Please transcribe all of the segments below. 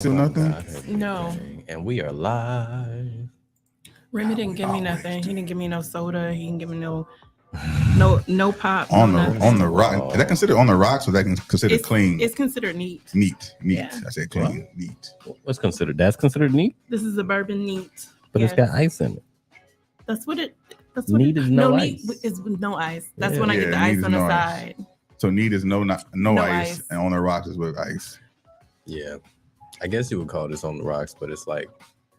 Still nothing? No. And we are live. Remy didn't give me nothing. He didn't give me no soda. He didn't give me no pop. On no the nothing. on the rock. Is that considered on the rocks or that considered clean? It's considered neat. Neat. Yeah. I said clean. Neat. What's considered? That's considered neat, This is a bourbon neat. but it's got ice in it. That's what it. That's what Neat is no neat ice. is with no ice. That's Yeah. when I get Yeah, the neat ice is on the no ice. side. So neat is no ice, ice. and on the rocks is with ice. Yeah, I guess you would call this on the rocks, but it's like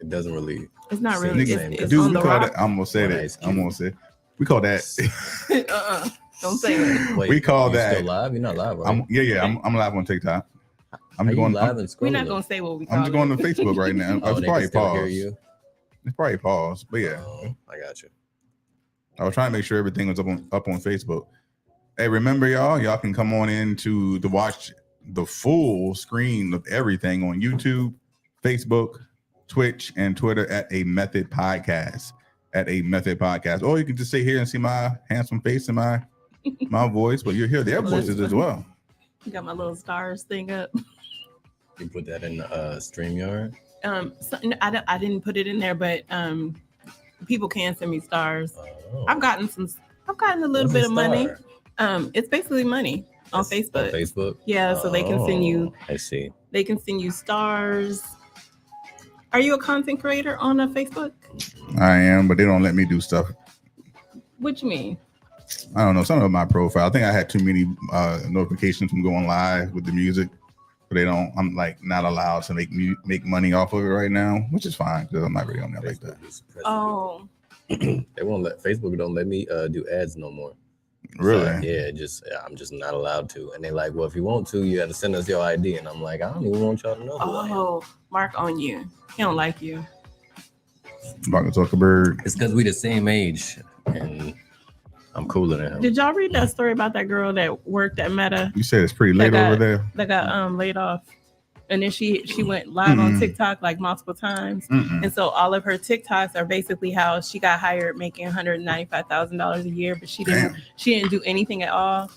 it doesn't really. It's not Seem really. the It's, same. it's Dude, on we the call rock. that. I'm gonna say One that. ice I'm cube. gonna say we call that. Don't say it. Wait, We call you that- Still live? You're not live, right? I'm live on TikTok. I'm Are you going. live and We're scrolling? not gonna say what we call I'm just going it. to Facebook right now. Oh, It's they probably can still hear paused. you. It's probably paused, but yeah. Oh, I got you. I was trying to make sure everything was up on Facebook. Hey, remember y'all can come on in to watch the full screen of everything on YouTube, Facebook, Twitch, and Twitter at A Method Podcast. Or you can just sit here and see my handsome face and my voice, but you'll hear their voices as well. You got my little stars thing up. You put that in StreamYard. I didn't put it in there, but people can send me stars. Oh. I've gotten a little What's bit a of money. star? It's basically money on That's Facebook. On Facebook. Yeah, so they can send you. I see. They can send you stars. Are you a content creator on Facebook? I am, but they don't let me do stuff. What you mean? I don't know. Some of my profile. I think I had too many notifications from going live with the music, but they don't. I'm like not allowed to make money off of it right now, which is fine because I'm not really on there like that. Oh, They won't let Facebook don't let me do ads no more. Really? So, I'm just not allowed to. And they like, well, if you want to, you have to send us your ID. And I'm like, I don't even want y'all to know who I am. oh, Mark on you. He don't like you. Mark Zuckerberg. It's because we the same age, and I'm cooler than him. Did y'all read that story about that girl that worked at Meta You said it's pretty late over there. that got laid off? And then she went live on TikTok like multiple times. And so all of her TikToks are basically how she got hired making $195,000 a year, but she didn't do anything at all.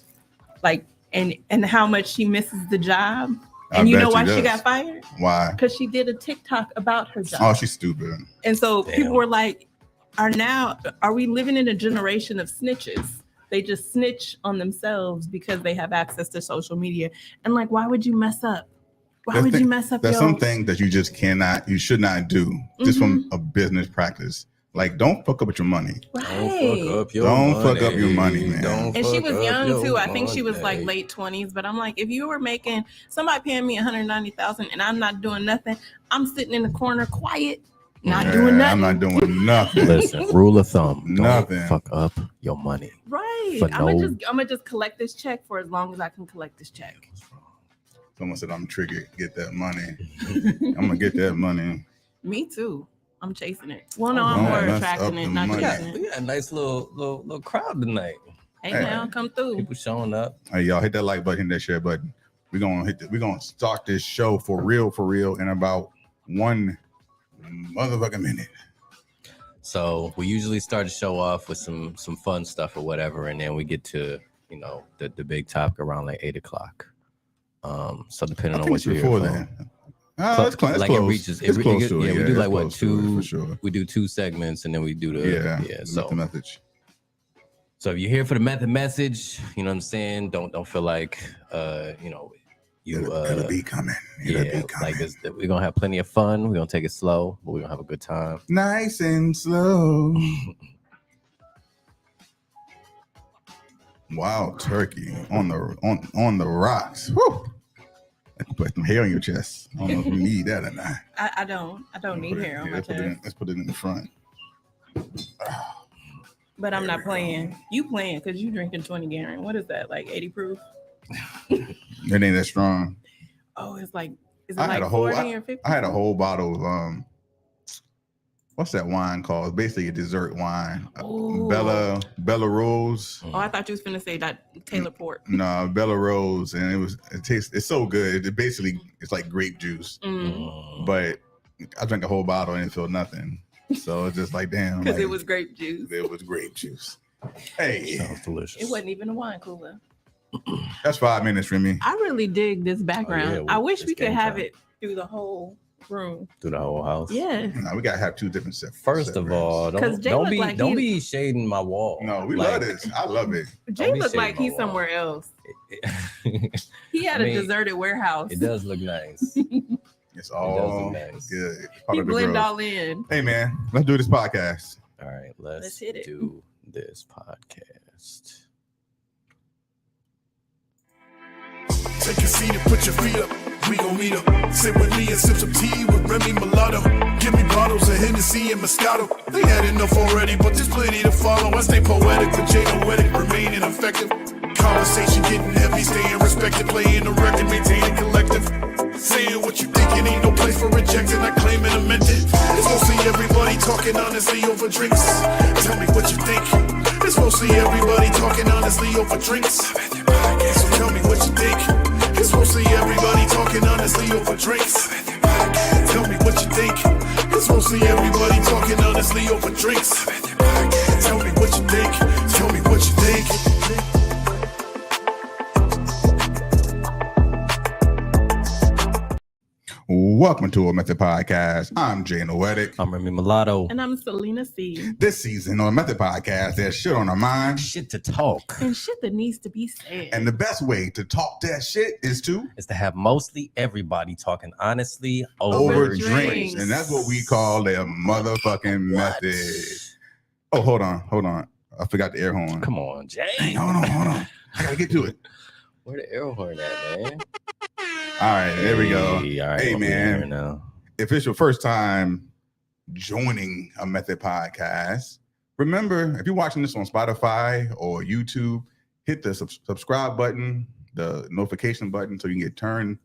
Like and how much she misses the job. And you know why she got fired? Why? Because she did a TikTok about her job. Oh, she's stupid. And so Damn. people were like, are we living in a generation of snitches? They just snitch on themselves because they have access to social media. And like, why would you mess up? Why would you mess up? There's some things that you should not do just from a business practice. Like, don't fuck up with your money. Right. Don't fuck up your money, man. And she was young too. I think she was like late 20s. But I'm like, if you were making somebody paying me $190,000 and I'm not doing nothing, I'm sitting in the corner quiet, not doing nothing. I'm not doing nothing. Listen, rule of thumb. Nothing. Don't fuck up your money. Right. For I'm gonna just collect this check for as long as I can collect this check. Someone said I'm triggered. Get that money. I'm gonna get that money. Me too. I'm chasing it. Well, no, I'm Don't more mess attracting up it, the not money. chasing it. We got a nice little crowd tonight. Hey, now come through. People showing up. Hey, y'all, hit that like button, hit that share button. We're gonna start this show for real in about one motherfucking minute. So we usually start the show off with some fun stuff or whatever, and then we get to the big topic around like 8:00. So depending on what you're here before for. then. It's close. Like it reaches. It's close to it. Yeah, we do like it's what close to it, two? for sure. We do 2 segments, and then we do the So the message. So if you're here for the method message, you know what I'm saying. Don't feel like It'll be coming. It'll be coming. like we're gonna have plenty of fun. We're gonna take it slow, but we're gonna have a good time. Nice and slow. Wild turkey on the rocks. Woo! I can put some hair on your chest. I don't know if you need that or not. I don't need hair on my chest. Let's put it in the front. But I'm not playing. You playing because you drinking 20 gallon. What is that? Like 80 proof? It ain't that strong. Oh, is it I had like 40 or 50? I had a whole bottle of what's that wine called? It's basically a dessert wine. Ooh. Bella Rose. Oh, I thought you was finna say that Taylor Port. No, Bella Rose, and it's so good. It's like grape juice. But I drank a whole bottle and it felt nothing. So it's just like damn. Because it was grape juice. It was grape juice. Hey, Sounds delicious. It wasn't even a wine cooler. That's 5 minutes for me. I really dig this background. yeah, I wish it's we could game have time. it through the whole room. Through the whole house. Yeah. No, we gotta have two different sets. First of all, don't be shading my wall. No, we love this. I love it. Jay looked like he's somewhere else. He had a deserted warehouse. It does look nice. It's all nice. good. He blend all in. Hey man, let's do this podcast. All right, let's hit it. do this podcast. Take a seat and put your feet up. We gon' meet up. Sit with me and sip some tea with Remy Mulatto. Give me bottles of Hennessy and Moscato. They had enough already, but there's plenty to follow. I stay poetic, but Jay noetic, remaining effective. Conversation getting heavy, staying respected, playing the record, maintaining collective. Saying what you thinking, ain't no place for rejecting. I claim and meant it. It's mostly everybody talking honestly over drinks. Tell me what you think. It's mostly everybody talking honestly over drinks. So tell me what you think. It's mostly everybody talking honestly over drinks. Tell me what you think. It's mostly everybody talking honestly over drinks. Tell me what you think. Tell me what you think. Welcome to a Method Podcast. I'm Jay Noetic. I'm Remy Mulatto. And I'm Selena C. This season on Method Podcast, there's shit on our mind. Shit to talk. And shit that needs to be said. And the best way to talk that shit is to have mostly everybody talking honestly over drinks. And that's what we call a motherfucking method. Oh, hold on. I forgot the air horn. Come on, Jay. Hey, hold on. I gotta get to it. Where the air horn at, man? All right, there we go. All right, hey, man. If it's your first time joining a Method Podcast, remember, if you're watching this on Spotify or YouTube, hit the subscribe button, the notification button, so you can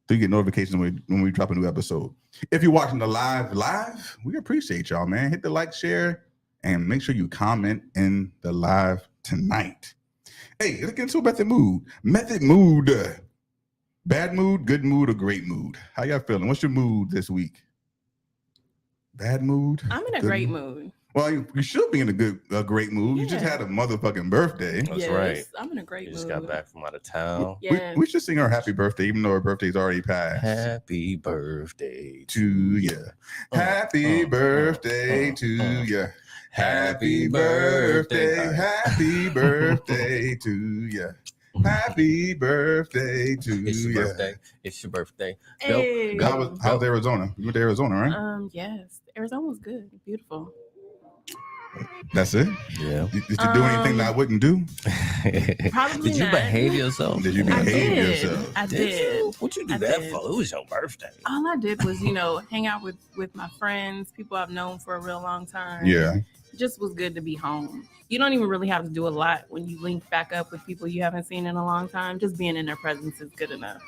get notifications when we drop a new episode. If you're watching the live, we appreciate y'all, man. Hit the like, share, and make sure you comment in the live tonight. Hey, let's get into a method mood. Method mood. Bad mood, good mood, or great mood? How y'all feeling? What's your mood this week? Bad mood? I'm in a great mood. Well, you should be in a great mood. Yeah. You just had a motherfucking birthday. That's right. I'm in a great mood. You just got back from out of town. We should sing our happy birthday, even though our birthday's already passed. Happy birthday to you. Happy birthday to you. Happy birthday. Happy birthday to you. Happy birthday to you. It's your birthday. Hey. How's Arizona? You went to Arizona, right? Yes. Arizona was good. Beautiful. That's it? Yeah. Did you do anything that I wouldn't do? Probably Did you behave yourself? Did you behave yourself? I did. What'd you do that for? It was your birthday. All I did was, hang out with my friends, people I've known for a real long time. Yeah. Just was good to be home. You don't even really have to do a lot when you link back up with people you haven't seen in a long time. Just being in their presence is good enough.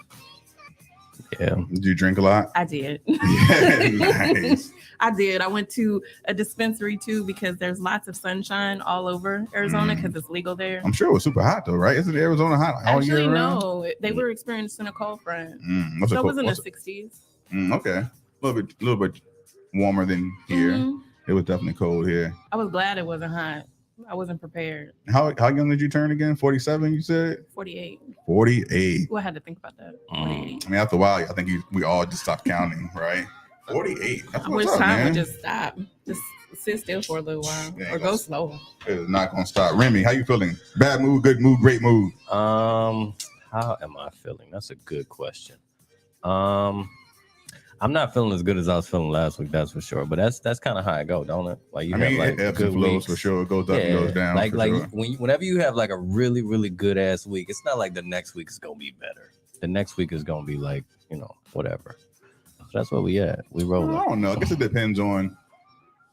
Yeah. Did you drink a lot? I did. Yeah, nice. I did. I went to a dispensary too because there's lots of sunshine all over Arizona because it's legal there. I'm sure it was super hot though, right? Isn't Arizona hot all year round? No. They were experiencing a cold front. So it was in the 60s. Okay. A little bit warmer than here. Mm-hmm. It was definitely cold here. I was glad it wasn't hot. I wasn't prepared. How young did you turn again? 47, you said? 48. 48. Well, I had to think about that. 48. I mean, after a while, I think we all just stopped counting, right? 48. I wish time would just stop. Just sit still for a little while or go slow. It's not going to stop. Remy, how you feeling? Bad mood, good mood, great mood? How am I feeling? That's a good question. I'm not feeling as good as I was feeling last week, that's for sure. But that's kind of how I go, don't it? Like it ebbs and flows for sure. It goes up and goes down. Whenever you have like a really, really good ass week, it's not like the next week is gonna be better. The next week is gonna be like, whatever. So that's what we at. We roll. I don't know. I guess it depends on.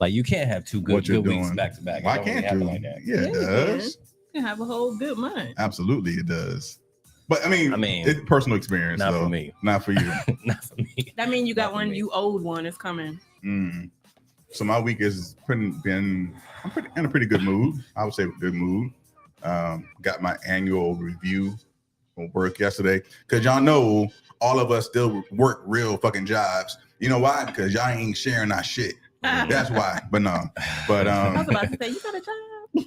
Like you can't have two good weeks back to back. Why can't you? Like that. Yeah, it does. You can have a whole good month. Absolutely, it does. But I mean, it's personal experience. Not though. For me. Not for you. Not for me. That means you got one. You owed one. It's coming. So my week has been. I'm in a pretty good mood. I would say good mood. Got my annual review from work yesterday because y'all know all of us still work real fucking jobs. You know why? Because y'all ain't sharing our shit. That's why. But no. But I was about to say you got a job.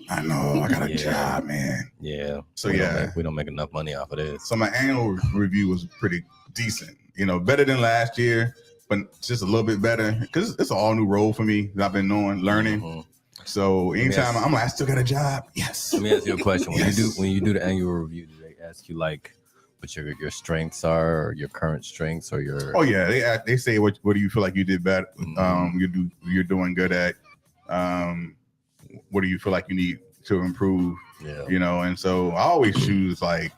I know I got a job, man. Yeah. So we don't make enough money off of this. So my annual review was pretty decent. better than last year, but just a little bit better because it's an all new role for me that I've been learning. Mhm. So anytime I'm like, I still got a job. Yes. Let me ask you a question. Yes. When you do the annual review, do they ask you like what your strengths are, or your current strengths, or your? Oh yeah, they say what do you feel like you did better? You're doing good at. What do you feel like you need to improve? Yeah. And so I always choose like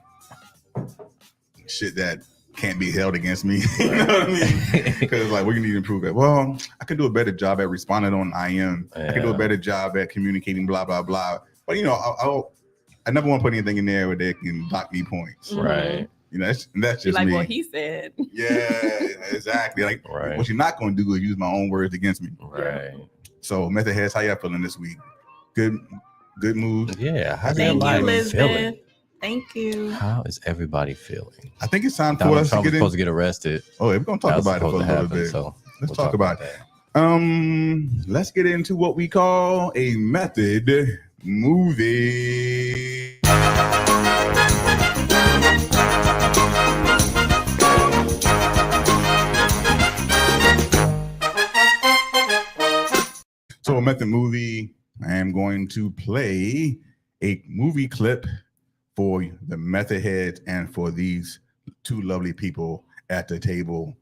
shit that can't be held against me. You know what I mean? Because like, what you need to improve at? Well, I could do a better job at responding on IM. I could do a better job at communicating, blah blah blah. But I never want to put anything in there where they can dock me points. Right. That's just like me. what he said. Yeah, exactly. Like what you're not going to do is use my own words against me. Right. So Method Heads, how y'all feeling this week? Good mood. Yeah. How's Thank you, everybody feeling? Elizabeth. Thank you. How is everybody feeling? I think it's time for Donald us Trump to was get supposed to get arrested. Oh, we're gonna talk about it for a little bit. So let's talk about it. Let's get into what we call a method movie. So a method movie, I am going to play a movie clip for the method heads and for these two lovely people at the table.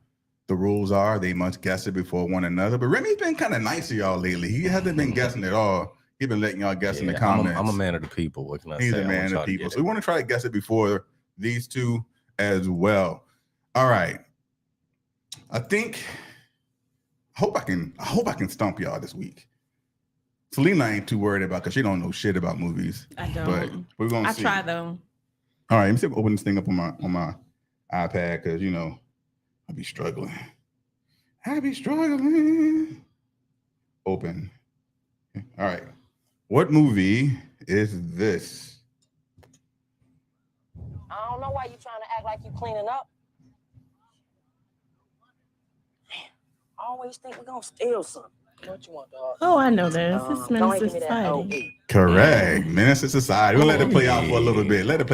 The rules are they must guess it before one another. But Remy's been kind of nice to y'all lately. He hasn't been guessing at all. He's been letting y'all guess in the comments. I'm a man of the people. What can I say? He's a man of the people. So we want to try to guess it before these two as well. All right. I hope I can stump y'all this week. Selena ain't too worried about because she don't know shit about movies. I don't. But we're gonna see. I try though. All right, let me see if I open this thing up on my iPad because I'll be struggling. Open. All right. What movie is this? I don't know why you trying to act like you cleaning up. Man, I always think we're gonna steal something. What you want, dog? Oh, I know this. It's Menace to Society. Society. Correct. Menace to Society. We'll let it play out for a little bit. Oh man,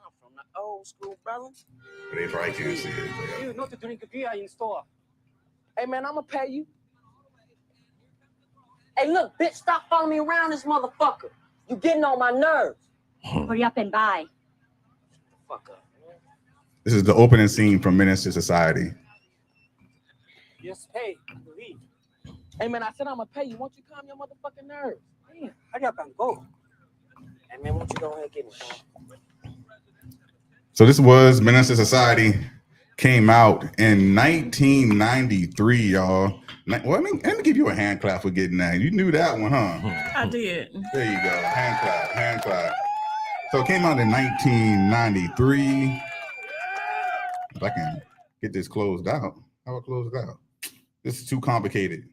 I'm from the old school, brother. They probably can't see it. You know to drink beer in store. Hey man, I'ma pay you. Hey look, bitch, stop following me around this motherfucker. You getting on my nerves. Hurry up and buy. Fuck up, man. This is the opening scene from Menace to Society. Yes, hey, leave. Hey man, I said I'ma pay you. Won't you calm your motherfucking nerves? Damn, hurry up and go. Hey man, won't you go ahead and get me? So this was Menace to Society. Came out in 1993, y'all. Well, let me give you a hand clap for getting that. You knew that one, huh? I did. There you go. Hand clap. So it came out in 1993. If I can get this closed out. How do I close it out? This is too complicated.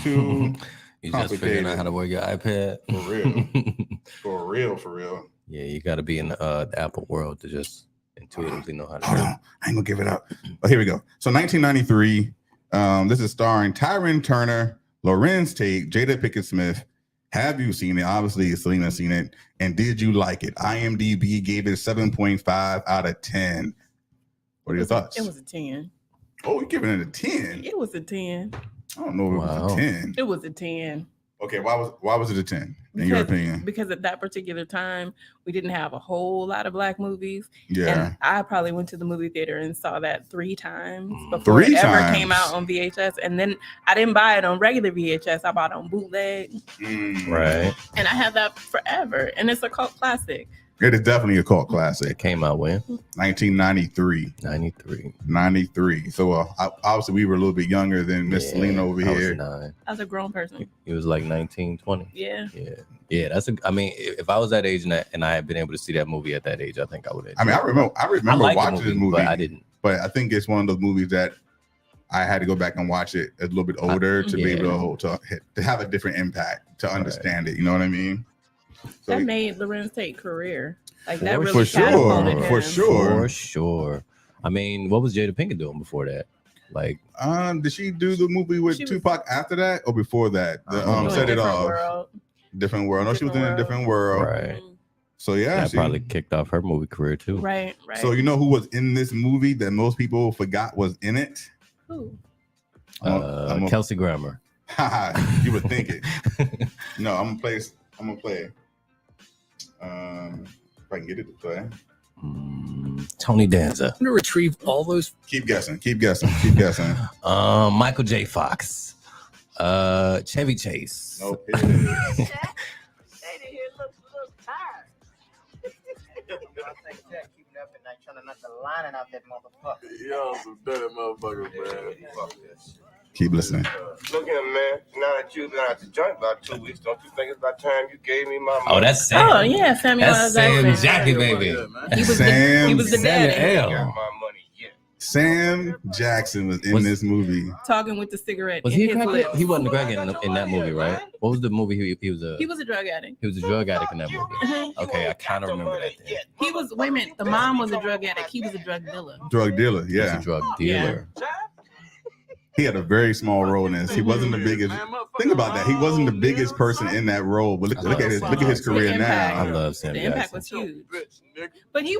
You just figuring out how to work your iPad? For real. Yeah, you got to be in the Apple world to just intuitively know how to Hold do on. I ain't gonna give it up. Oh, here we go. So 1993. This is starring Tyrone Turner, Lorenz Tate, Jada Pinkett Smith. Have you seen it? Obviously, Selena seen it. And did you like it? IMDb gave it 7.5 out of 10. What are your thoughts? It was a 10. Oh, you're giving it a 10? It was a 10. I don't know if it was a 10. It was a 10. Okay, why was it a 10 in your opinion? Because at that particular time, we didn't have a whole lot of Black movies. Yeah. And I probably went to the movie theater and saw that 3 times before it ever came out on VHS. And then I didn't buy it on regular VHS. I bought it on bootleg. Right. And I had that forever. And it's a cult classic. It is definitely a cult classic. It came out when? 1993. 93. So obviously we were a little bit younger than Miss Selena over here. I was a grown person. It was like 19, 20. Yeah. I mean, if I was that age and I had been able to see that movie at that age, I think I would have. I mean, I remember watching this movie, but I didn't. But I think it's one of those movies that I had to go back and watch it a little bit older to be able to have a different impact, to understand it. You know what I mean? So that made Lorenz Tate career. Like that really for sure. I mean, what was Jada Pinkett doing before that? Like, did she do the movie with Tupac after that or before that? Set It Off. Different world. No, she was in a different world. Right. So yeah, That probably kicked off her movie career too. Right. So you know who was in this movie that most people forgot was in it? Who? Kelsey Grammer. You would think it. No, I'm gonna play. If I can get it to play. Tony Danza. I'm gonna retrieve all those. Keep guessing. Michael J. Fox. Chevy Chase. Nope. Yo, some dirty motherfuckers, man. Keep listening. Look here, man. Now that you've been out the joint about 2 weeks, don't you think it's about time you gave me my money? Oh, that's Sam. Oh yeah, Samuel L. That's Sam Jackson. Jackie, baby. He was the Samuel daddy. L. Got my money yet. Sam Jackson was in this movie. Talking with the cigarette Was in he his a lips. crackhead? He wasn't a crackhead in that movie, right? What was the movie he was a? He was a drug addict. He was a drug addict in that movie. Mhm. Okay, I kind of remember that. Then. He was. Wait a minute. The mom was a drug addict. He was a drug dealer. Drug dealer, He was yeah. a drug dealer. He had a very small role in this. He wasn't the biggest. Think about that. He wasn't the biggest person in that role, but look at his career I now. love Sam The impact Jackson. was huge. But he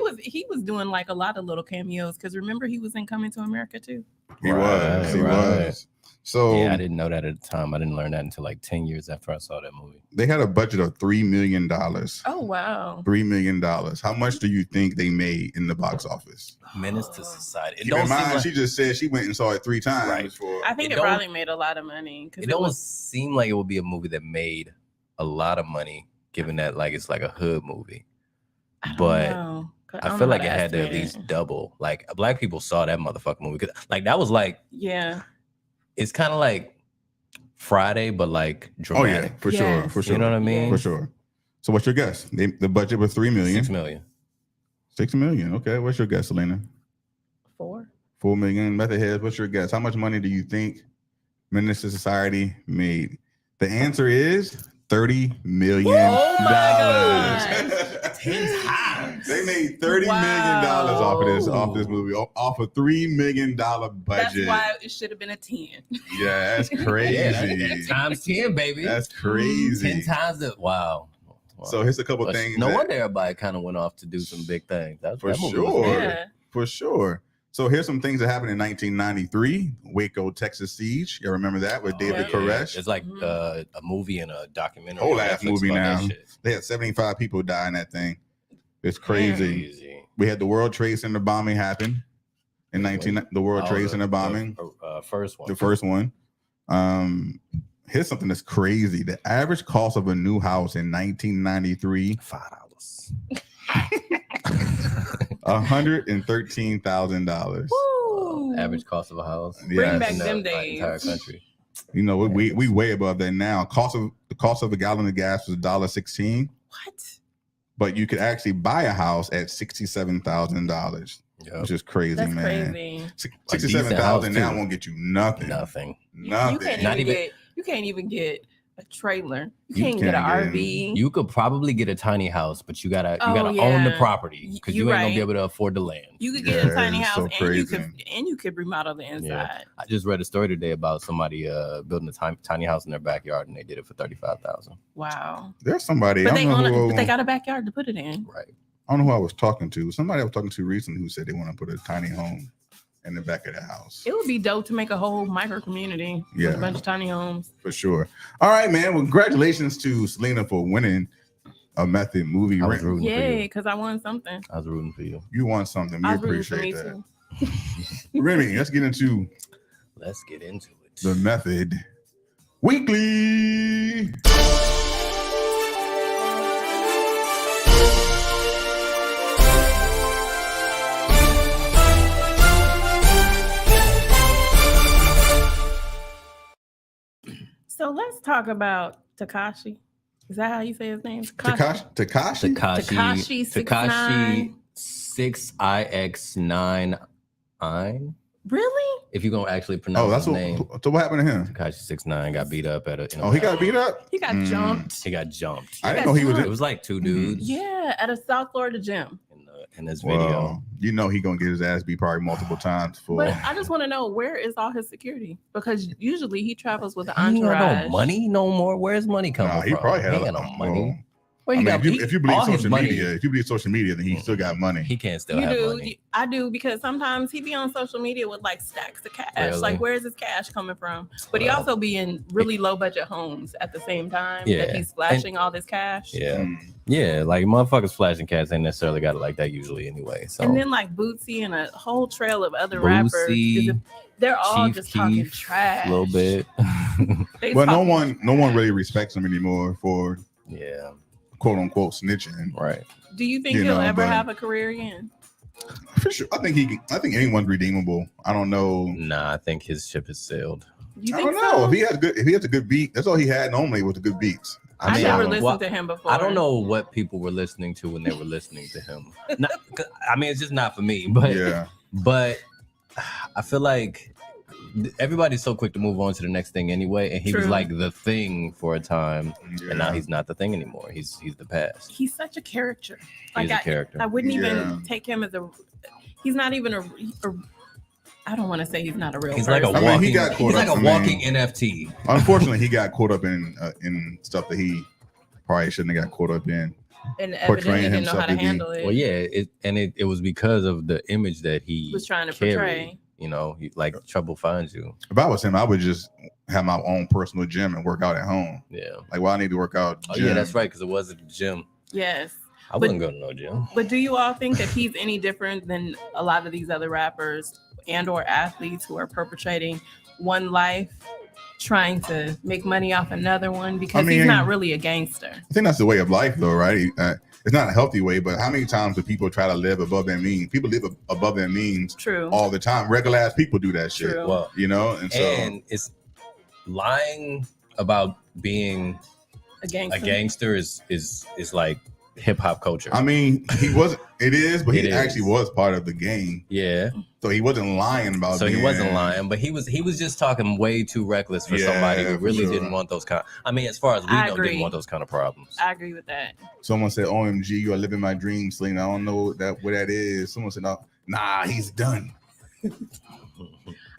was doing like a lot of little cameos because remember he was in Coming to America too. He was. So Yeah, I didn't know that at the time. I didn't learn that until like 10 years after I saw that movie. they had a budget of $3 million. Oh wow. $3 million. How much do you think they made in the box office? Menace to Society. It Keep don't in seem mind, like, she just said she went and saw it 3 times. Right. For I think It it don't- probably made a lot of money because it don't seem like it would be a movie that made a lot of money, given that like it's like a hood movie. But I feel like it had to at least double. Like black people saw that motherfucking movie. 'Cause, like that was like Yeah. it's kind of like Friday, but like oh dramatic. yeah, for sure, Yes. for sure. You know what I mean? For sure. So what's your guess? The budget was $3 million. 6 million. 6 million. Okay. What's your guess, Selena? 4. 4 million. Method heads. What's your guess? How much money do you think Menace to Society made? The answer is $30 million. Oh my gosh. 10 times. They made $30 million off this movie, off a $3 million budget. That's why it should have been a 10. Yeah, that's crazy. Yeah, times 10, baby. That's crazy. 10 times that. Wow. So here's a couple But things. no that- wonder everybody kind of went off to do some big things. That For movie was sure. big. Yeah. For sure. So here's some things that happened in 1993, Waco, Texas siege. You remember that with David Yeah. Koresh? It's like Mhm. a movie and a documentary. Whole on ass Netflix movie about that now. shit. They had 75 people die in that thing. It's crazy. Crazy. We had the World Trade Center bombing happen in the World Trade Center bombing, First one. the first one. Here's something that's crazy. The average cost of a new house in 1993, $5. $113,000. Woo. Average cost of a house. Bring back in the them days. entire country. You know, we way above that now. The cost of a gallon of gas was $1.16, What? but you could actually buy a house at $67,000, Yep. which is crazy, That's man. crazy. $67,000 house, now too. won't get you nothing. Nothing. Nothing. You can't Not even even- get. You can't even get a trailer. You You can't get an can't get- RV. You could probably get a tiny house, but you gotta Oh, own the yeah. property because you You ain't gonna right. be able to afford the land. You could get Yeah, a tiny it's house so and crazy. you could remodel the inside. I just read a story today about somebody building a tiny house in their backyard and they did it for $35,000. Wow. There's somebody. But I they don't know own who, it, but they got a backyard to put it in. Right. I don't know who I was talking to. Somebody I was talking to recently who said they want to put a tiny home in the back of the house. It would be dope to make a whole micro community with Yeah. a bunch of tiny homes. For sure. All right, man. Well, congratulations to Selena for winning a Method movie. I was Rent. rooting for Yay, you. because I won something. I was rooting for you. You won something. We I was rooting for me appreciate that. too. Remy, let's get into Let's get into it. the Method Weekly. So let's talk about Takashi. Is that how you say his name? Takashi. Tekashi 6ix9ine. 6ix9ine. Really? If you're gonna actually pronounce Oh, that's his what. name. So what happened to him? Tekashi 6ix9ine got beat up at a. Oh, he got beat up. He got jumped. He got jumped. I didn't know he was. It was like two dudes Yeah, at a South Florida gym. in this video. Well, you know he gonna get his ass beat probably multiple times for. But I just want to know, where is all his security? Because usually he travels with an He ain't got entourage. no money no more. Where's money coming Nah, from? he probably had ain't a got no money. Well, if you believe social media, then he still got money. He can't still have money. I do, because sometimes he be on social media with like stacks of cash. Really? Like, where's his cash coming from? But he also be in really low budget homes at the same time that he's flashing all this cash. Yeah. Yeah, like motherfuckers flashing cash ain't necessarily got it like that usually anyway. So and then like Bootsy and a whole trail of other rappers, they're all Chief just talking trash a little bit. But no one really respects him anymore for quote unquote snitching. Right. Do you think he'll ever have a career again? For sure. I think anyone's redeemable. I don't know. Nah, I think his ship is sailed. You I think don't know. so? If he has a good beat, that's all he had normally was the good beats. I never listened to him before. I don't know what people were listening to when they were listening to him. I mean, it's just not for me. But I feel like everybody's so quick to move on to the next thing anyway, and he was like the thing for a time, and now he's not the thing anymore. He's the past. He's such a character. He's a character. I wouldn't even take him as a. He's not even a I don't want to say he's not a real he's person. Like a walking, he's like a walking NFT. Unfortunately, he got caught up in stuff that he probably shouldn't have got caught up in. And evidently didn't know how to handle it. Well, yeah, it was because of the image that he was trying to carried. portray. You know, like trouble finds you. If I was him, I would just have my own personal gym and work out at home. Yeah. Like, why I need to work out? Oh, yeah, that's right, because it wasn't a gym. Yes. I wouldn't go to no gym. But do you all think that he's any different than a lot of these other rappers and or athletes who are perpetrating one life, trying to make money off another one? Because he's not really a gangster. I think that's the way of life, though, right? It's not a healthy way, but how many times do people try to live above their means? People live above their means all the time. Regular ass people do that shit. Well, you know, and it's lying about being a gangster is like hip hop culture. I mean, he wasn't. It is, but he actually was part of the game. Yeah. So he wasn't lying about. So he wasn't lying, but he was just talking way too reckless for somebody who really didn't want those kind. I mean, as far as we know, didn't want those kind of problems. I agree with that. Someone said, "OMG, you are living my dream, Selena." I don't know what that is. Someone said, "No, nah, he's done." I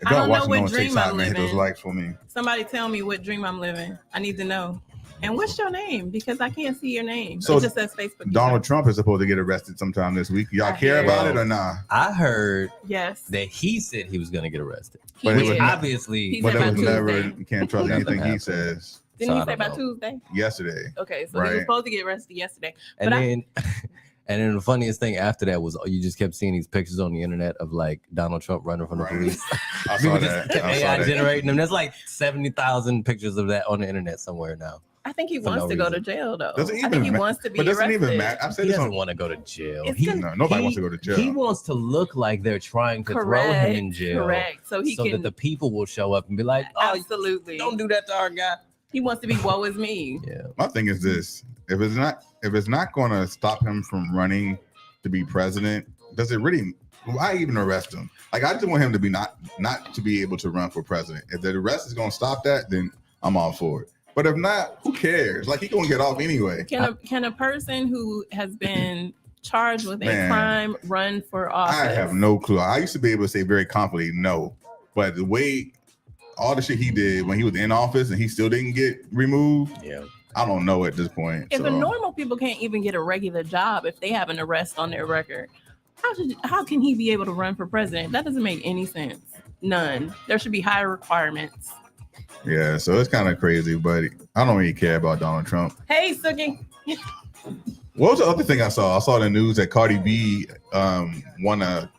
don't know what dream I'm living. Hit those likes for me. Somebody tell me what dream I'm living. I need to know. And what's your name? Because I can't see your name. So it just says Facebook. Donald Trump is supposed to get arrested sometime this week. Y'all care about it or not? I heard that he said he was going to get arrested. But it was obviously, but it was never. You can't trust anything he says. Didn't he say by Tuesday? Yesterday. Okay, so he was supposed to get arrested yesterday. And then the funniest thing after that was you just kept seeing these pictures on the internet of like Donald Trump running from the police. I saw that. Kept AI generating them. There's like 70,000 pictures of that on the internet somewhere now. I think he wants to go to jail, though. I think he wants to be arrested. But doesn't even matter. I've said he doesn't want to go to jail. Nobody wants to go to jail. He wants to look like they're trying to throw him in jail. Correct. So that the people will show up and be like, "Oh, absolutely, don't do that to our guy." He wants to be woe is me. Yeah. My thing is this: if it's not going to stop him from running to be president, does it really? Why even arrest him? Like, I just want him to be not to be able to run for president. If the arrest is going to stop that, then I'm all for it. But if not, who cares? Like, he gonna get off anyway. Can a person who has been charged with a crime run for office? I have no clue. I used to be able to say very confidently no, but the way all the shit he did when he was in office and he still didn't get removed. Yeah, I don't know at this point. If the normal people can't even get a regular job if they have an arrest on their record, how can he be able to run for president? That doesn't make any sense. None. There should be higher requirements. Yeah, so it's kind of crazy, but I don't really care about Donald Trump. Hey, Suki. What was the other thing I saw? I saw in the news that Cardi B won her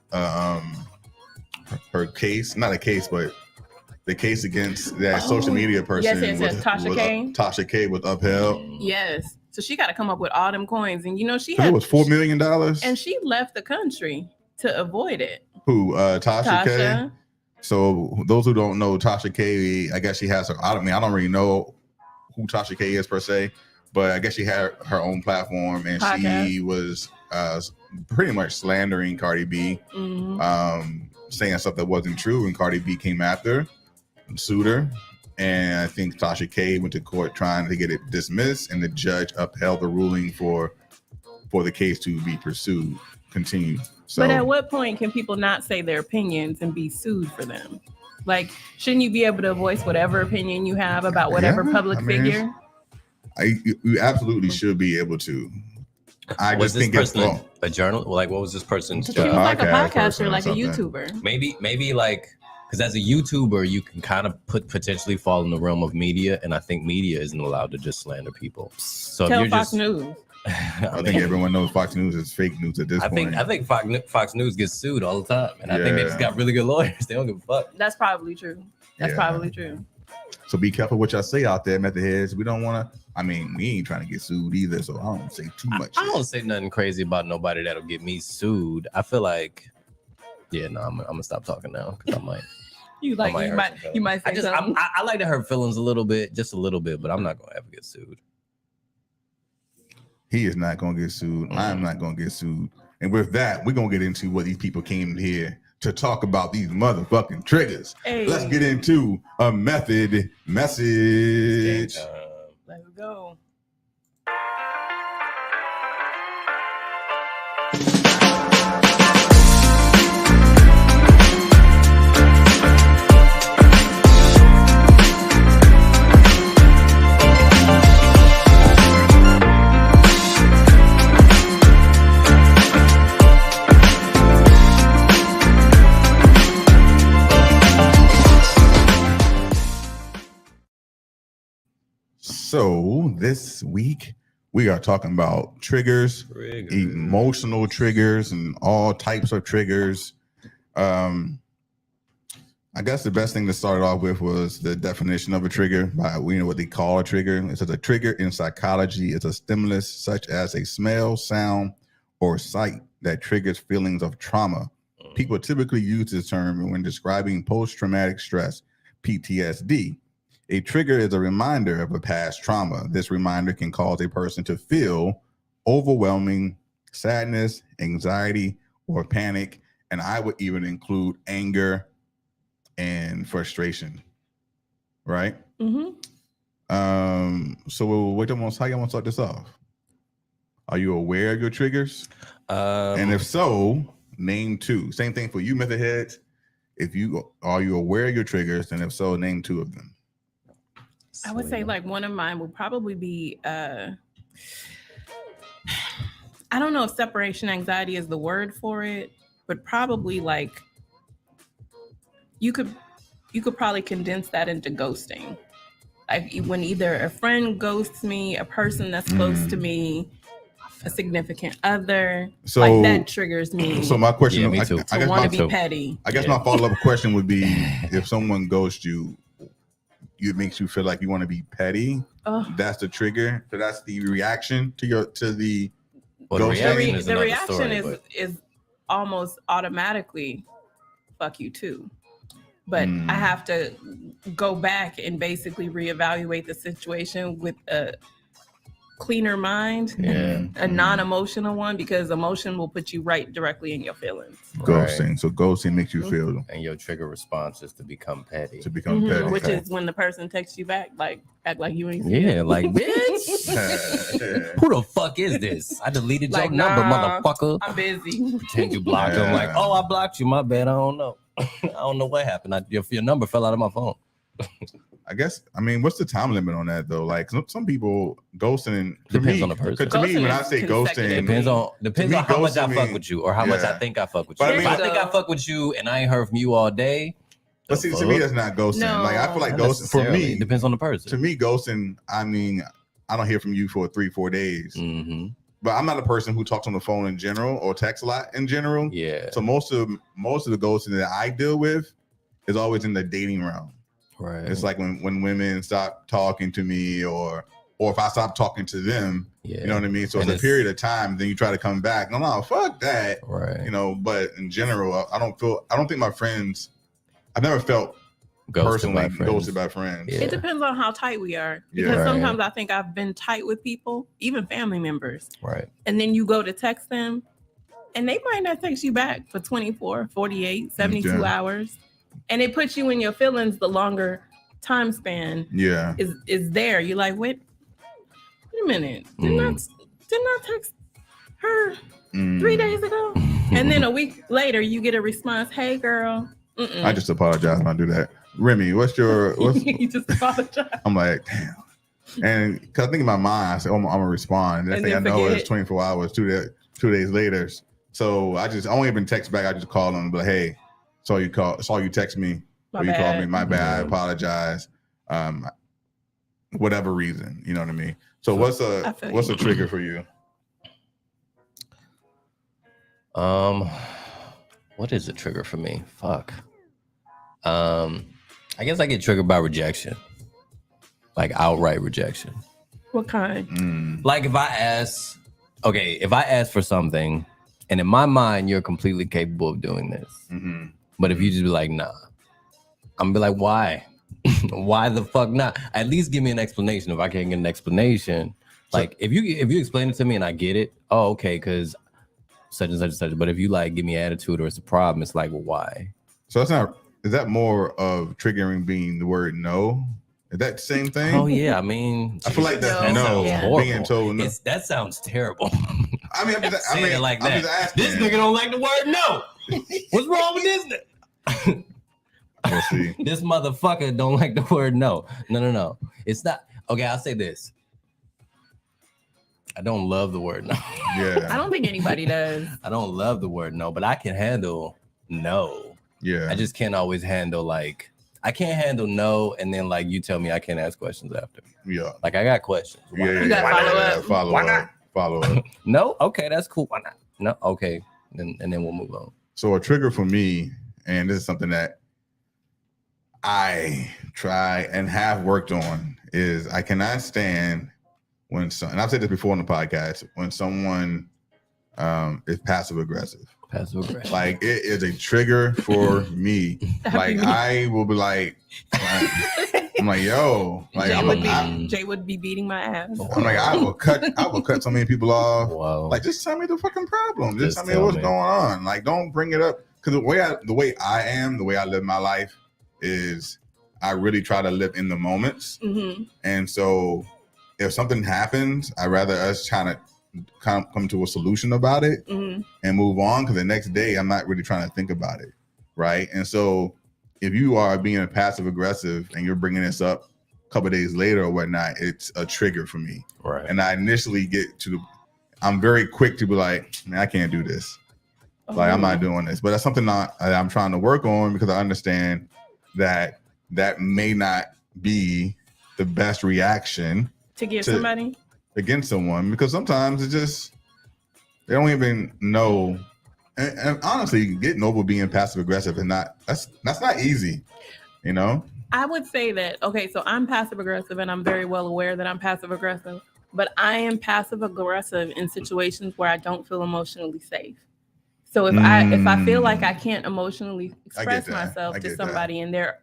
case, not a case, but the case against that social media person. Yes, Tasha K. Tasha K was upheld. Yes. So she got to come up with all them coins. And, she it was $4 million. And she left the country to avoid it. Who? Tasha K? So those who don't know Tasha K, I guess she has her. I don't really know who Tasha K is per se, but I guess she had her own platform and she was pretty much slandering Cardi B, saying stuff that wasn't true. And Cardi B came after, sued her, and I think Tasha K went to court trying to get it dismissed, and the judge upheld the ruling for the case to be pursued, continue. So, but at what point can people not say their opinions and be sued for them? Like, shouldn't you be able to voice whatever opinion you have about whatever public figure? You absolutely should be able to. I Was just this think it's person a journal? Like, what was this person's She was job? like a podcast podcaster, person or like a something. YouTuber. Maybe like, because as a YouTuber, you can kind of potentially fall in the realm of media, and I think media isn't allowed to just slander people. So Tell if you're Fox just, News. I think everyone knows Fox News is fake news at this point. I think Fox News gets sued all the time, and I think they just got really good lawyers. They don't give a fuck. That's probably true. That's probably true. So be careful what y'all say out there, method heads. We don't want to. I mean, we ain't trying to get sued either, so I don't say too much. I don't say nothing crazy about nobody that'll get me sued. I feel like, I'm gonna stop talking now because I might. You might say something. I like to hurt feelings a little bit, just a little bit, but I'm not gonna ever get sued. He is not gonna get sued. I'm not gonna get sued. And with that, we're gonna get into what these people came here to talk about, these motherfucking triggers. Hey. Let's get into a method message. Let's go. So this week we are talking about triggers, emotional triggers, and all types of triggers. I guess the best thing to start off with was the definition of a trigger. By what they call a trigger. It says a trigger in psychology is a stimulus such as a smell, sound, or sight that triggers feelings of trauma. People typically use this term when describing post-traumatic stress, PTSD. A trigger is a reminder of a past trauma. This reminder can cause a person to feel overwhelming sadness, anxiety, or panic. And I would even include anger and frustration. Right? Mm-hmm. So how you want to start this off? Are you aware of your triggers? And if so, name two. Same thing for you, method heads. Are you aware of your triggers? And if so, name two of them. I would say like one of mine would probably be I don't know if separation anxiety is the word for it, but probably like you could probably condense that into ghosting. Like when either a friend ghosts me, a person that's close to me, a significant other, so like that triggers me. So my question, me too. I want to be petty. I guess my follow-up question would be, if someone ghosts you, it makes you feel like you want to be petty. That's the trigger. So that's the reaction to the reaction. The reaction is almost automatically fuck you too. But I have to go back and basically reevaluate the situation with a cleaner mind, a non-emotional one, because emotion will put you right directly in your feelings. Ghosting. Right. So ghosting makes you feel, and your trigger response is to become petty. Petty, which is when the person texts you back, like act like you ain't. Like bitch. Who the fuck is this? I deleted your number, motherfucker. I'm busy. Pretend you blocked them. Like, I blocked you. My bad. I don't know. I don't know what happened. Your number fell out of my phone. I guess. I mean, what's the time limit on that though? Like some people ghosting depends on the person. To me, when I say ghosting, depends on how much I fuck with you or how much I think I fuck with you. If I think I fuck with you and I ain't heard from you all day. But see, to me, that's not ghosting. No, like I feel like ghosting for me. It depends on the person. To me, ghosting. I mean, I don't hear from you for 3-4 days. Mm-hmm. But I'm not a person who talks on the phone in general or texts a lot in general. Yeah. So most of the ghosting that I deal with is always in the dating realm. Right. It's like when women stop talking to me or if I stop talking to them, you know what I mean? So it's a period of time, then you try to come back. No, fuck that. Right. But in general, I don't think my friends, I've never felt personally ghosted by friends. Yeah. It depends on how tight we are. Because sometimes I think I've been tight with people, even family members. Right. And then you go to text them and they might not text you back for 24, 48, 72 hours. And it puts you in your feelings the longer time span is there. You're like, wait a minute. Didn't I text her 3 days ago? And then a week later you get a response, hey girl. I just apologize when I do that. Remy, what's you just apologize. I'm like, damn. And because I think in my mind, I said, oh, I'm gonna respond. Next And thing I then know, forget. it's 24 hours, 2 days later. So I don't even text back. I just call them, but hey, saw you text me, or you called me. My bad. I apologize. Whatever reason, you know what I mean. So what's a trigger for you? What is a trigger for me? Fuck. I guess I get triggered by rejection, like outright rejection. What kind? Like if I ask for something, and in my mind you're completely capable of doing this, but if you just be like, nah, I'm gonna be like, why? Why the fuck not? At least give me an explanation. If I can't get an explanation, like if you explain it to me and I get it, oh okay, because such and such and such. But if you like give me attitude or it's a problem, it's like, well, why? So is that more of triggering being the word no? Is that the same thing? Oh yeah, I mean, I feel like that's being told no. That sounds terrible. I mean, I'm just asking. This nigga don't like the word no. What's wrong with this nigga? We'll see. This motherfucker don't like the word no. No. It's not. Okay, I'll say this. I don't love the word no. Yeah. I don't think anybody does. I don't love the word no, but I can handle no. Yeah. I just can't always handle I can't handle no, and then you tell me I can't ask questions after. Yeah. I got questions. Yeah. You gotta Follow up. No? Okay, that's cool. Why not? No? Okay. And then we'll move on. So a trigger for me, and this is something that I try and have worked on, is I cannot stand when and I've said this before on the podcast, when someone is passive aggressive. Like it is a trigger for me. Like I will be like, I'm like, yo, like Jay would be beating my ass. I'm like, I will cut so many people off. Wow. Like, just tell me the fucking problem. Just tell me what's going on. Like, don't bring it up. Because the way I live my life is I really try to live in the moments. And so if something happens, I'd rather us trying to come to a solution about it and move on, because the next day I'm not really trying to think about it, right? And so if you are being passive aggressive and you're bringing this up a couple of days later or whatnot, it's a trigger for me. Right. And I initially I'm very quick to be like, man, I can't do this. Like, I'm not doing this. But that's something I'm trying to work on, because I understand that may not be the best reaction to give somebody against someone, because sometimes it's just they don't even know. And honestly, getting over being passive aggressive is that's not easy, you know. I would say that, okay, so I'm passive aggressive, and I'm very well aware that I'm passive aggressive, but I am passive aggressive in situations where I don't feel emotionally safe. So if I feel like I can't emotionally express myself to somebody and they're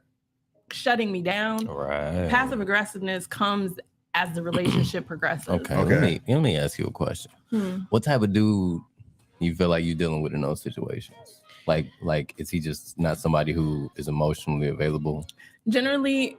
shutting me down, right, passive aggressiveness comes as the relationship progresses. Okay. Let me ask you a question. What type of dude you feel like you're dealing with in those situations? Like is he just not somebody who is emotionally available? Generally,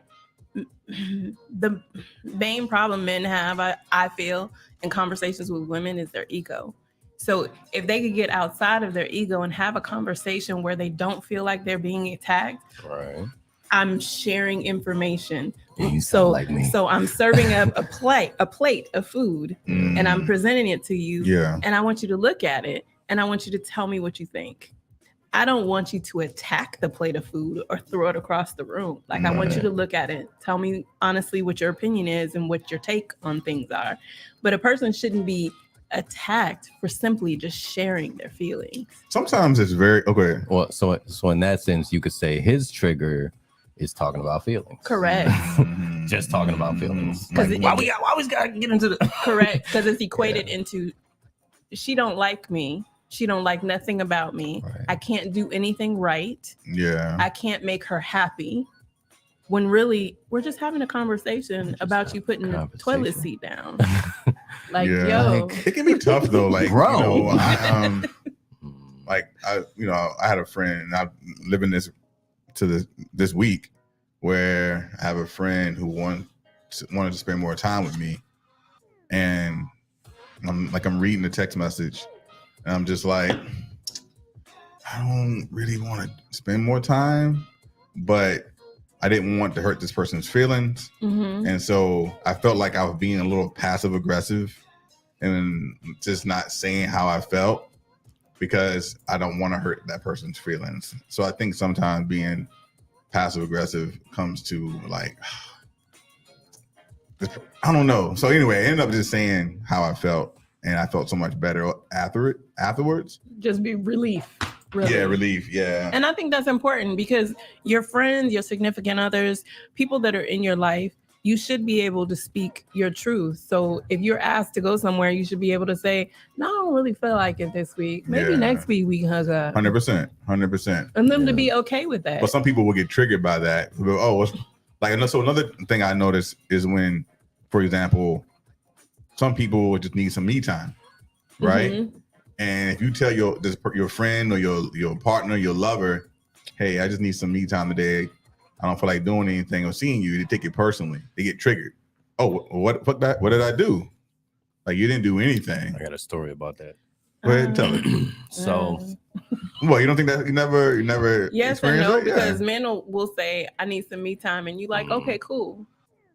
the main problem men have, I feel, in conversations with women is their ego. So if they could get outside of their ego and have a conversation where they don't feel like they're being attacked, right? I'm sharing information. So I'm serving up a plate of food, and I'm presenting it to you. Yeah. And I want you to look at it, and I want you to tell me what you think. I don't want you to attack the plate of food or throw it across the room. Like, I want you to look at it. Tell me honestly what your opinion is and what your take on things are. But a person shouldn't be attacked for simply just sharing their feelings. Sometimes it's very okay. Well, so in that sense, you could say his trigger is talking about feelings. Correct. Just talking about feelings. Like, why we always gotta get into the correct, because it's equated into she don't like me. She don't like nothing about me. Right. I can't do anything right. Yeah. I can't make her happy. When really we're just having a conversation about you putting the toilet seat down. Like, yo. It can be tough though. Like, bro. I had a friend, and I'm living this week, where I have a friend who wanted to spend more time with me, and I'm reading the text message, and I'm just like, I don't really want to spend more time, but I didn't want to hurt this person's feelings. And so I felt like I was being a little passive aggressive and just not saying how I felt because I don't want to hurt that person's feelings. So I think sometimes being passive aggressive comes to like, I don't know. So anyway, I ended up just saying how I felt, and I felt so much better afterwards. Just be relief. Really. Yeah, relief. Yeah. And I think that's important because your friends, your significant others, people that are in your life, you should be able to speak your truth. So if you're asked to go somewhere, you should be able to say, no, I don't really feel like it this week. Maybe next week we can hug up. 100%. And them to be okay with that. But some people will get triggered by that. Oh, like, so another thing I noticed is when, for example, some people just need some me time, right? And if you tell your friend or your partner, your lover, hey, I just need some me time today. I don't feel like doing anything or seeing you. They take it personally. They get triggered. Oh, what did I do? Like, you didn't do anything. I got a story about that. Go ahead and tell it. So, well, you don't think that you never yes and no, that? because men will say, I need some me time, and you like, okay, cool.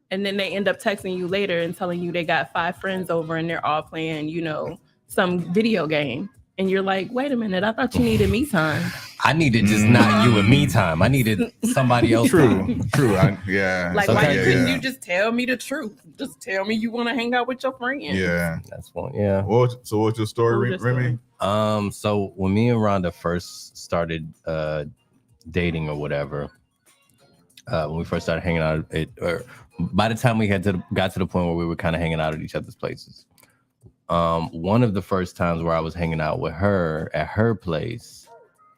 And then they end up texting you later and telling you they got 5 friends over and they're all playing, some video game. And you're like, wait a minute, I thought you needed me time. I needed just not you and me time. I needed somebody else. True. Yeah. Like, why couldn't you just tell me the truth? Just tell me you want to hang out with your friends. Yeah. That's one. Yeah. So what's your story, Remy? So when me and Rhonda first started dating or whatever, when we first started hanging out, by the time we got to the point where we were kind of hanging out at each other's places. One of the first times where I was hanging out with her at her place,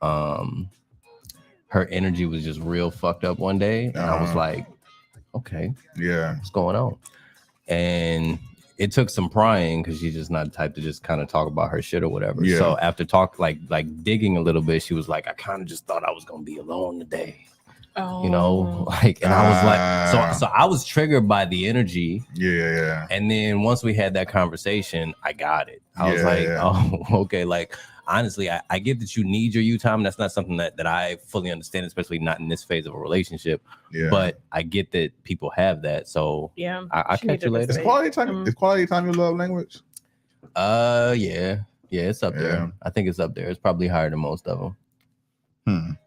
her energy was just real fucked up one day. And I was like, okay, yeah, what's going on? And it took some prying because she's just not the type to just kind of talk about her shit or whatever. Yeah. So after like digging a little bit, she was like, I kind of just thought I was going to be alone today. Oh. And I was like, so I was triggered by the energy. Yeah. And then once we had that conversation, I got it. I was like, oh, okay. Like, honestly, I get that you need your you time. That's not something that I fully understand, especially not in this phase of a relationship. Yeah. But I get that people have that. So yeah, I'll catch you later. Is quality time your love language? Yeah, it's up there. I think it's up there. It's probably higher than most of them.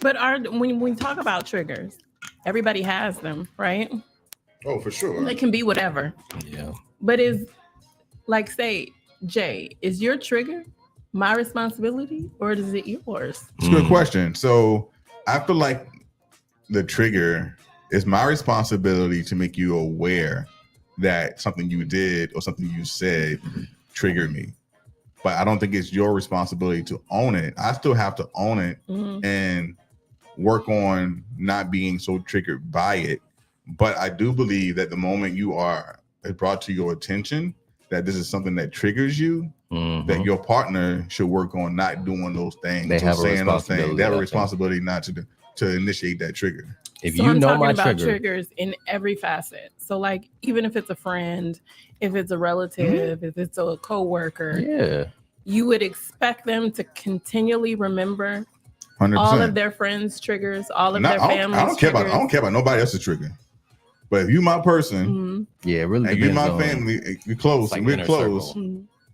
But when we talk about triggers, everybody has them, right? Oh, for sure. It can be whatever. Yeah. But like, say, Jay, is your trigger my responsibility or is it yours? It's a good question. So I feel like the trigger is my responsibility to make you aware that something you did or something you said triggered me. But I don't think it's your responsibility to own it. I still have to own it and work on not being so triggered by it. But I do believe that the moment it brought to your attention that this is something that triggers you, that your partner should work on not doing those things. They have a responsibility. They have a responsibility not to initiate that trigger. If I'm talking about triggers in every facet. So like, even if it's a friend, if it's a relative, if it's a coworker, you would expect them to continually remember 100%. All of their friends' triggers, all of their families. I don't care about nobody else's trigger. But if you my person, really, and you my family, you close, and we're close,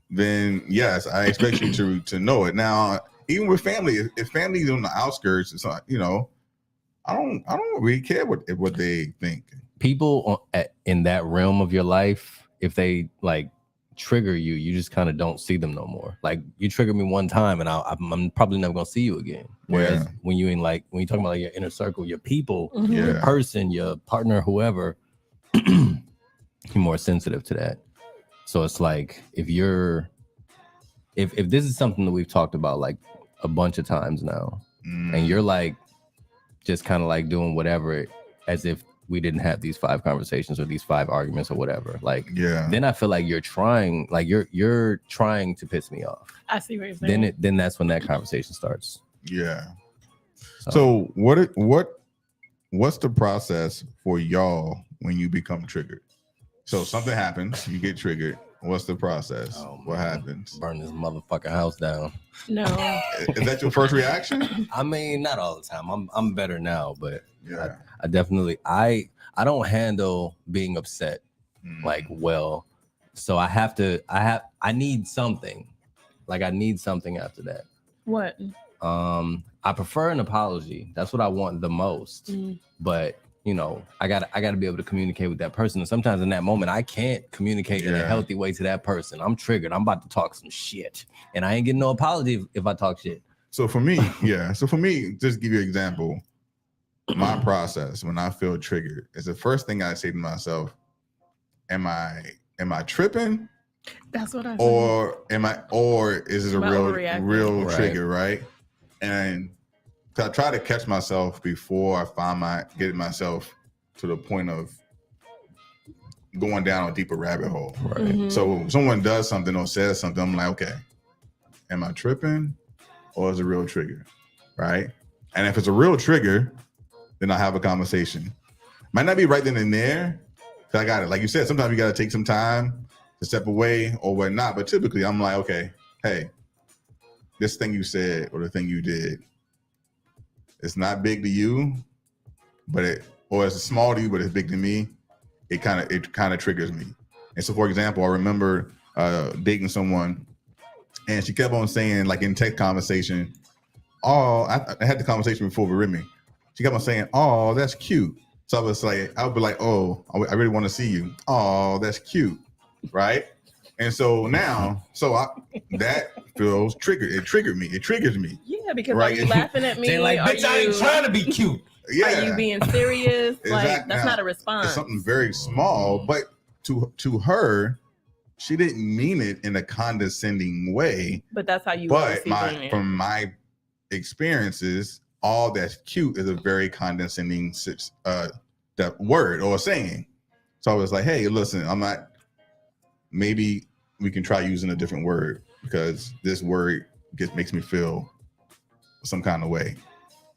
then yes, I expect you to know it. Now, even with family, if family's on the outskirts, it's not, I don't really care what they think. People in that realm of your life, if they like trigger you, you just kind of don't see them no more. Like, you trigger me one time and I'm probably never gonna see you again. Whereas when you talking about like your inner circle, your people, your person, your partner, whoever, you're more sensitive to that. So it's like, if this is something that we've talked about like a bunch of times now, and you're like just kind of like doing whatever as if we didn't have these 5 conversations or these 5 arguments or whatever, like, then I feel like you're trying to piss me off. I see what you're saying. Then that's when that conversation starts. Yeah. So what's the process for y'all when you become triggered? So something happens, you get triggered. What's the process? What happens? Burn this motherfucking house down. No. Is that your first reaction? I mean, not all the time. I'm better now, but Yeah. I definitely I don't handle being upset like well. So I need something. Like I need something after that. What? I prefer an apology. That's what I want the most. But you know, I gotta be able to communicate with that person. And sometimes in that moment, I can't communicate in a healthy way to that person. I'm triggered. I'm about to talk some shit, and I ain't getting no apology if I talk shit. So for me, just to give you an example, my process when I feel triggered is the first thing I say to myself: Am I tripping? That's what I say. Or is it a real Right. trigger, right? And I try to catch myself before I find getting myself to the point of going down a deeper rabbit hole. Right. Mm-hmm. So if someone does something or says something, I'm like, okay, am I tripping or is it a real trigger? Right? And if it's a real trigger, then I have a conversation. Might not be right then and there, because I got it. Like you said, sometimes you got to take some time to step away or whatnot. But typically I'm like, okay, hey, this thing you said or the thing you did, it's not big to you, or it's small to you, but it's big to me. It kind of triggers me. And so, for example, I remember dating someone, and she kept on saying, like in text conversation, "Oh, I had the conversation before with Remy." She kept on saying, "Oh, that's cute." So I would be like, "Oh, I really want to see you." "Oh, that's cute," right? And so now, that feels triggered. It triggered me. It triggers me. Yeah, because Right. are you laughing at me? They're like, bitch, I ain't trying to be cute. Yeah. Are you being serious? Like, Exactly. that's Now, not a response. It's something very small, but to her, she didn't mean it in a condescending way. But that's how you But it. from my experiences, all that's cute is a very condescending that word or saying. So I was like, hey, listen, I'm not. Maybe we can try using a different word because this word makes me feel some kind of way.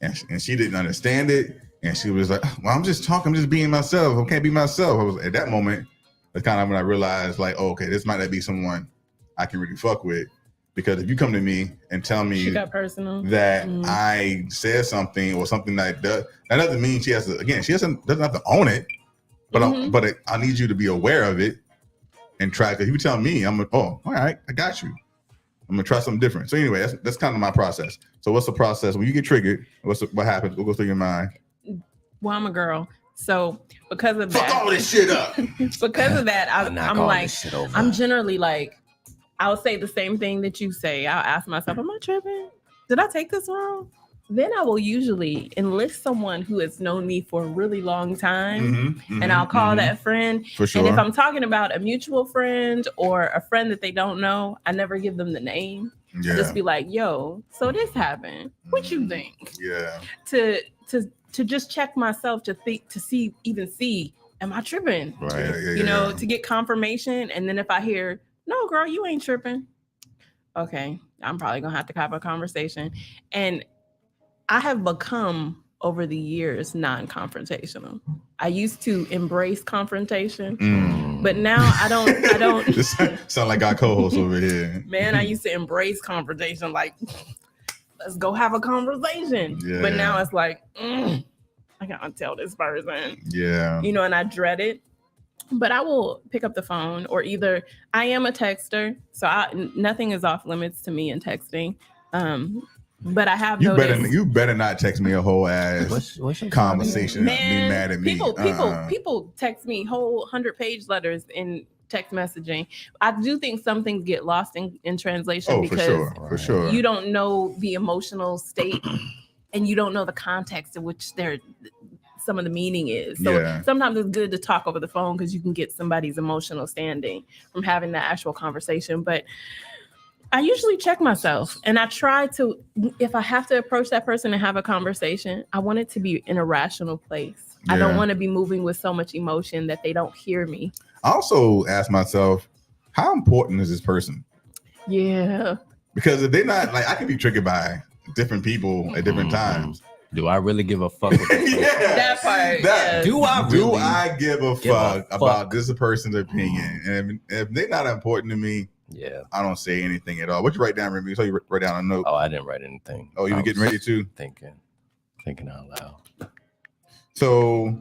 And she didn't understand it. And she was like, well, I'm just talking. I'm just being myself. I can't be myself. I was at that moment, that's kind of when I realized like, oh, okay, this might not be someone I can really fuck with. Because if you come to me and tell me she got personal. that I said something or something that doesn't mean she doesn't have to own it. But I need you to be aware of it and try. Because if you tell me, I'm like, oh, all right, I got you. I'm gonna try something different. So anyway, that's kind of my process. So what's the process when you get triggered? What happens? What goes through your mind? Well, I'm a girl, so because of Fuck that, all this shit up. Because of that, I'm like, shit over. I'm generally like, I'll say the same thing that you say. I'll ask myself, am I tripping? Did I take this wrong? Then I will usually enlist someone who has known me for a really long time, and I'll call that friend. For sure. And if I'm talking about a mutual friend or a friend that they don't know, I never give them the name. Yeah. I just be like, yo, so this happened. What you think? Yeah. To just check myself to see, am I tripping? Right. You know, to get confirmation. And then if I hear, no, girl, you ain't tripping. Okay, I'm probably gonna have to have a conversation. And I have become over the years non-confrontational. I used to embrace confrontation, but now I don't. This sound like our co-host over here. Man, I used to embrace confrontation, like, let's go have a conversation. Yeah. But now it's like, I gotta tell this person. Yeah. You know, and I dread it. But I will pick up the phone, or either I am a texter, so nothing is off limits to me in texting. But I have noticed. You better not text me a whole ass conversation. Man, be mad at me. People text me whole 100-page letters in text messaging. I do think some things get lost in translation because for sure. You don't know the emotional state and you don't know the context in which some of the meaning is. So sometimes it's good to talk over the phone because you can get somebody's emotional standing from having that actual conversation. But I usually check myself, and I try to, if I have to approach that person and have a conversation, I want it to be in a rational place. Yeah. I don't want to be moving with so much emotion that they don't hear me. I also ask myself, how important is this person? Yeah. Because if they're not, like, I can be triggered by different people at different times. Do I really give a fuck? With That part. Yes. Do I give a fuck about this person's opinion? And if they're not important to me, I don't say anything at all. What you write down, Remy? So you write down a note. Oh, I didn't write anything. Oh, you were getting ready to? Thinking out loud. So,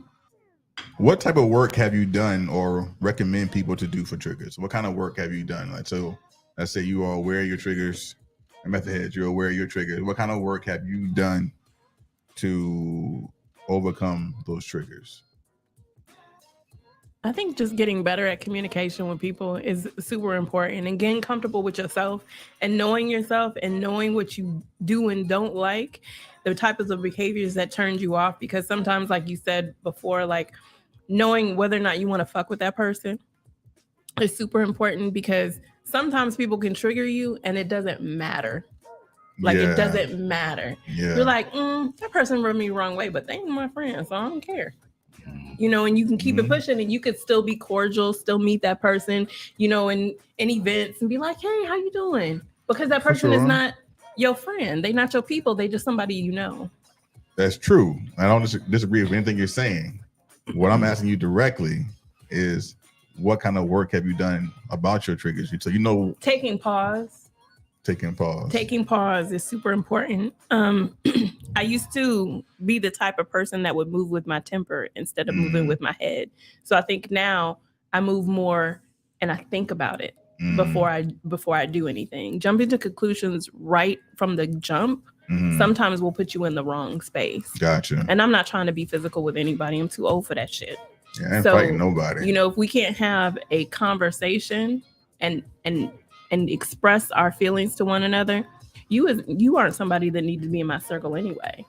what type of work have you done or recommend people to do for triggers? What kind of work have you done? Like, so let's say you are aware of your triggers. Method heads, you're aware of your triggers. What kind of work have you done to overcome those triggers? I think just getting better at communication with people is super important, and getting comfortable with yourself and knowing yourself and knowing what you do and don't like, the types of behaviors that turned you off. Because sometimes, like you said before, like knowing whether or not you want to fuck with that person is super important, because sometimes people can trigger you and it doesn't matter. Like it doesn't matter. You're like, that person rubbed me the wrong way, but they ain't my friend, so I don't care. You know, and you can keep it pushing, and you could still be cordial, still meet that person, you know, in events and be like, hey, how you doing? Because that person is not your friend. They're not your people. They just somebody you know. That's true. I don't disagree with anything you're saying. What I'm asking you directly is, what kind of work have you done about your triggers? So you know, taking pause is super important. I used to be the type of person that would move with my temper instead of moving with my head. So I think now I move more and I think about it before I do anything. Jumping to conclusions right from the jump sometimes will put you in the wrong space. Gotcha. And I'm not trying to be physical with anybody. I'm too old for that shit. Yeah, I ain't fighting nobody. You know, if we can't have a conversation and express our feelings to one another, you aren't somebody that needs to be in my circle anyway.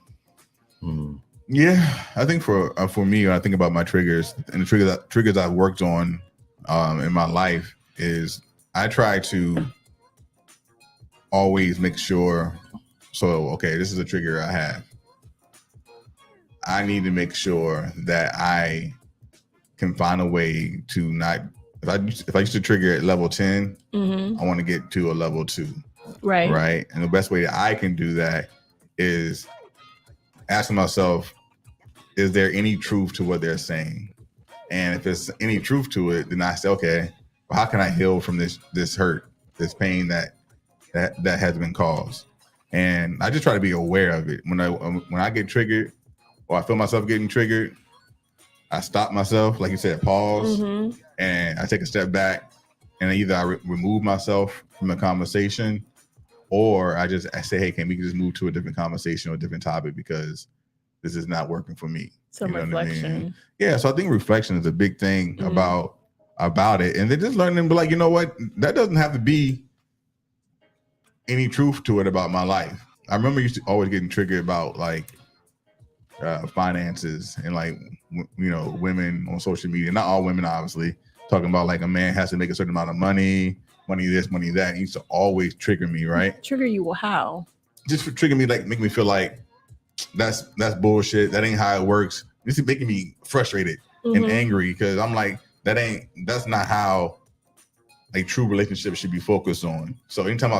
Yeah, I think for me, when I think about my triggers and the triggers I've worked on in my life, is I try to always make sure. So, okay, this is a trigger I have. I need to make sure that I can find a way to not. If I used to trigger at level 10, I want to get to a level 2. Right. And the best way that I can do that is asking myself, is there any truth to what they're saying? And if there's any truth to it, then I say, okay, well, how can I heal from this hurt, this pain that has been caused? And I just try to be aware of it. When I get triggered, or I feel myself getting triggered, I stop myself, like you said, pause, and I take a step back, and either I remove myself from the conversation, or I say, hey, can we just move to a different conversation or a different topic, because this is not working for me. Some reflection. I mean? Yeah, so I think reflection is a big thing about it, and then just learning to be like, you know what, that doesn't have to be any truth to it about my life. I remember used to always getting triggered about like finances and like, you know, women on social media, not all women, obviously, talking about like a man has to make a certain amount of money this, money that. It used to always trigger me, right? Trigger you how? Just for trigger me, like make me feel like that's bullshit. That ain't how it works. This is making me frustrated and angry, because I'm like, that's not how a true relationship should be focused on. So anytime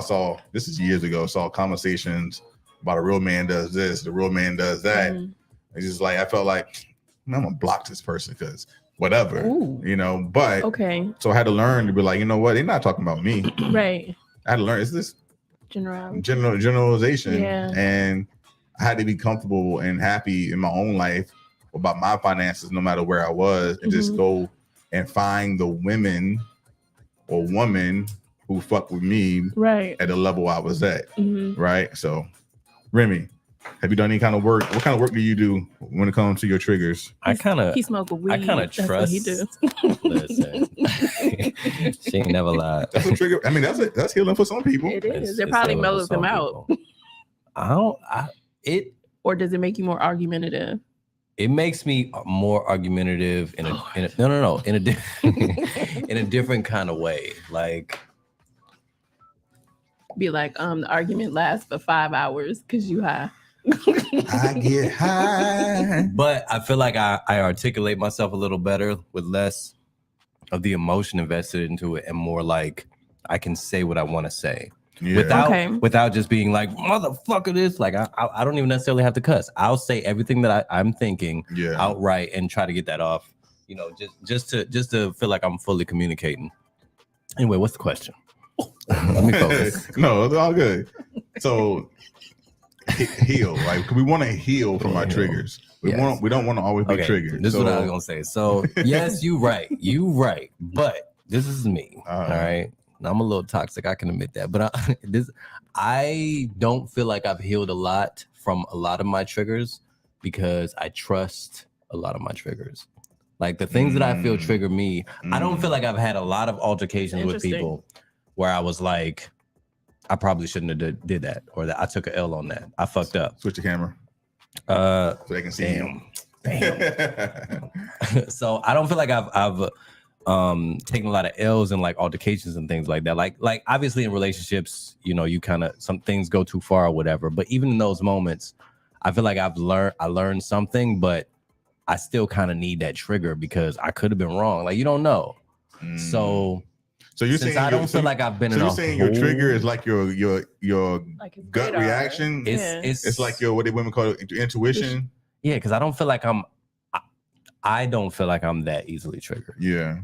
this is years ago, saw conversations about a real man does this, the real man does that. It's just like, I felt like, I'm gonna block this person because whatever, you know, but so I had to learn to be like, you know what, they're not talking about me. Right. I had to learn, is this generalization? Yeah. And I had to be comfortable and happy in my own life about my finances, no matter where I was, and just go and find the women or woman who fuck with me at the level I was at. Right. So, Remy, have you done any kind of work? What kind of work do you do when it comes to your triggers? He smokes weed. I kind of trust. He do. Listen, she ain't never lied. That's a trigger. I mean, that's healing for some people. It is. It probably mellows them out. Or does it make you more argumentative? It makes me more argumentative in a different kind of way. Like, be like, the argument lasts for 5 hours because you high. I get high. But I feel like I articulate myself a little better with less of the emotion invested into it, and more like I can say what I want to say. without just being like motherfucker this. Like I don't even necessarily have to cuss. I'll say everything that I'm thinking outright and try to get that off. You know, just to feel like I'm fully communicating. Anyway, what's the question? Let me focus. No, it's all good. So heal. Like we want to heal from our triggers. We don't want to always be triggered. This is what I was gonna say. So yes, you right. But this is me. All right. I'm a little toxic. I can admit that. But I don't feel like I've healed a lot from a lot of my triggers because I trust a lot of my triggers. Like the things that I feel trigger me. I don't feel like I've had a lot of altercations with people where I was like, I probably shouldn't have did that, or that I took an L on that. I fucked up. Switch the camera. So they can see him. Damn. So I don't feel like I've taken a lot of L's and like altercations and things like that. Like obviously in relationships, you know, you kind of some things go too far or whatever. But even in those moments, I feel like I learned something, but I still kind of need that trigger because I could have been wrong. Like you don't know. So you're saying I don't feel like I've been in a you're saying your trigger is like your like gut radar. reaction. It's like your what the women call it, intuition. Yeah, because I don't feel like I don't feel like I'm that easily triggered. Yeah.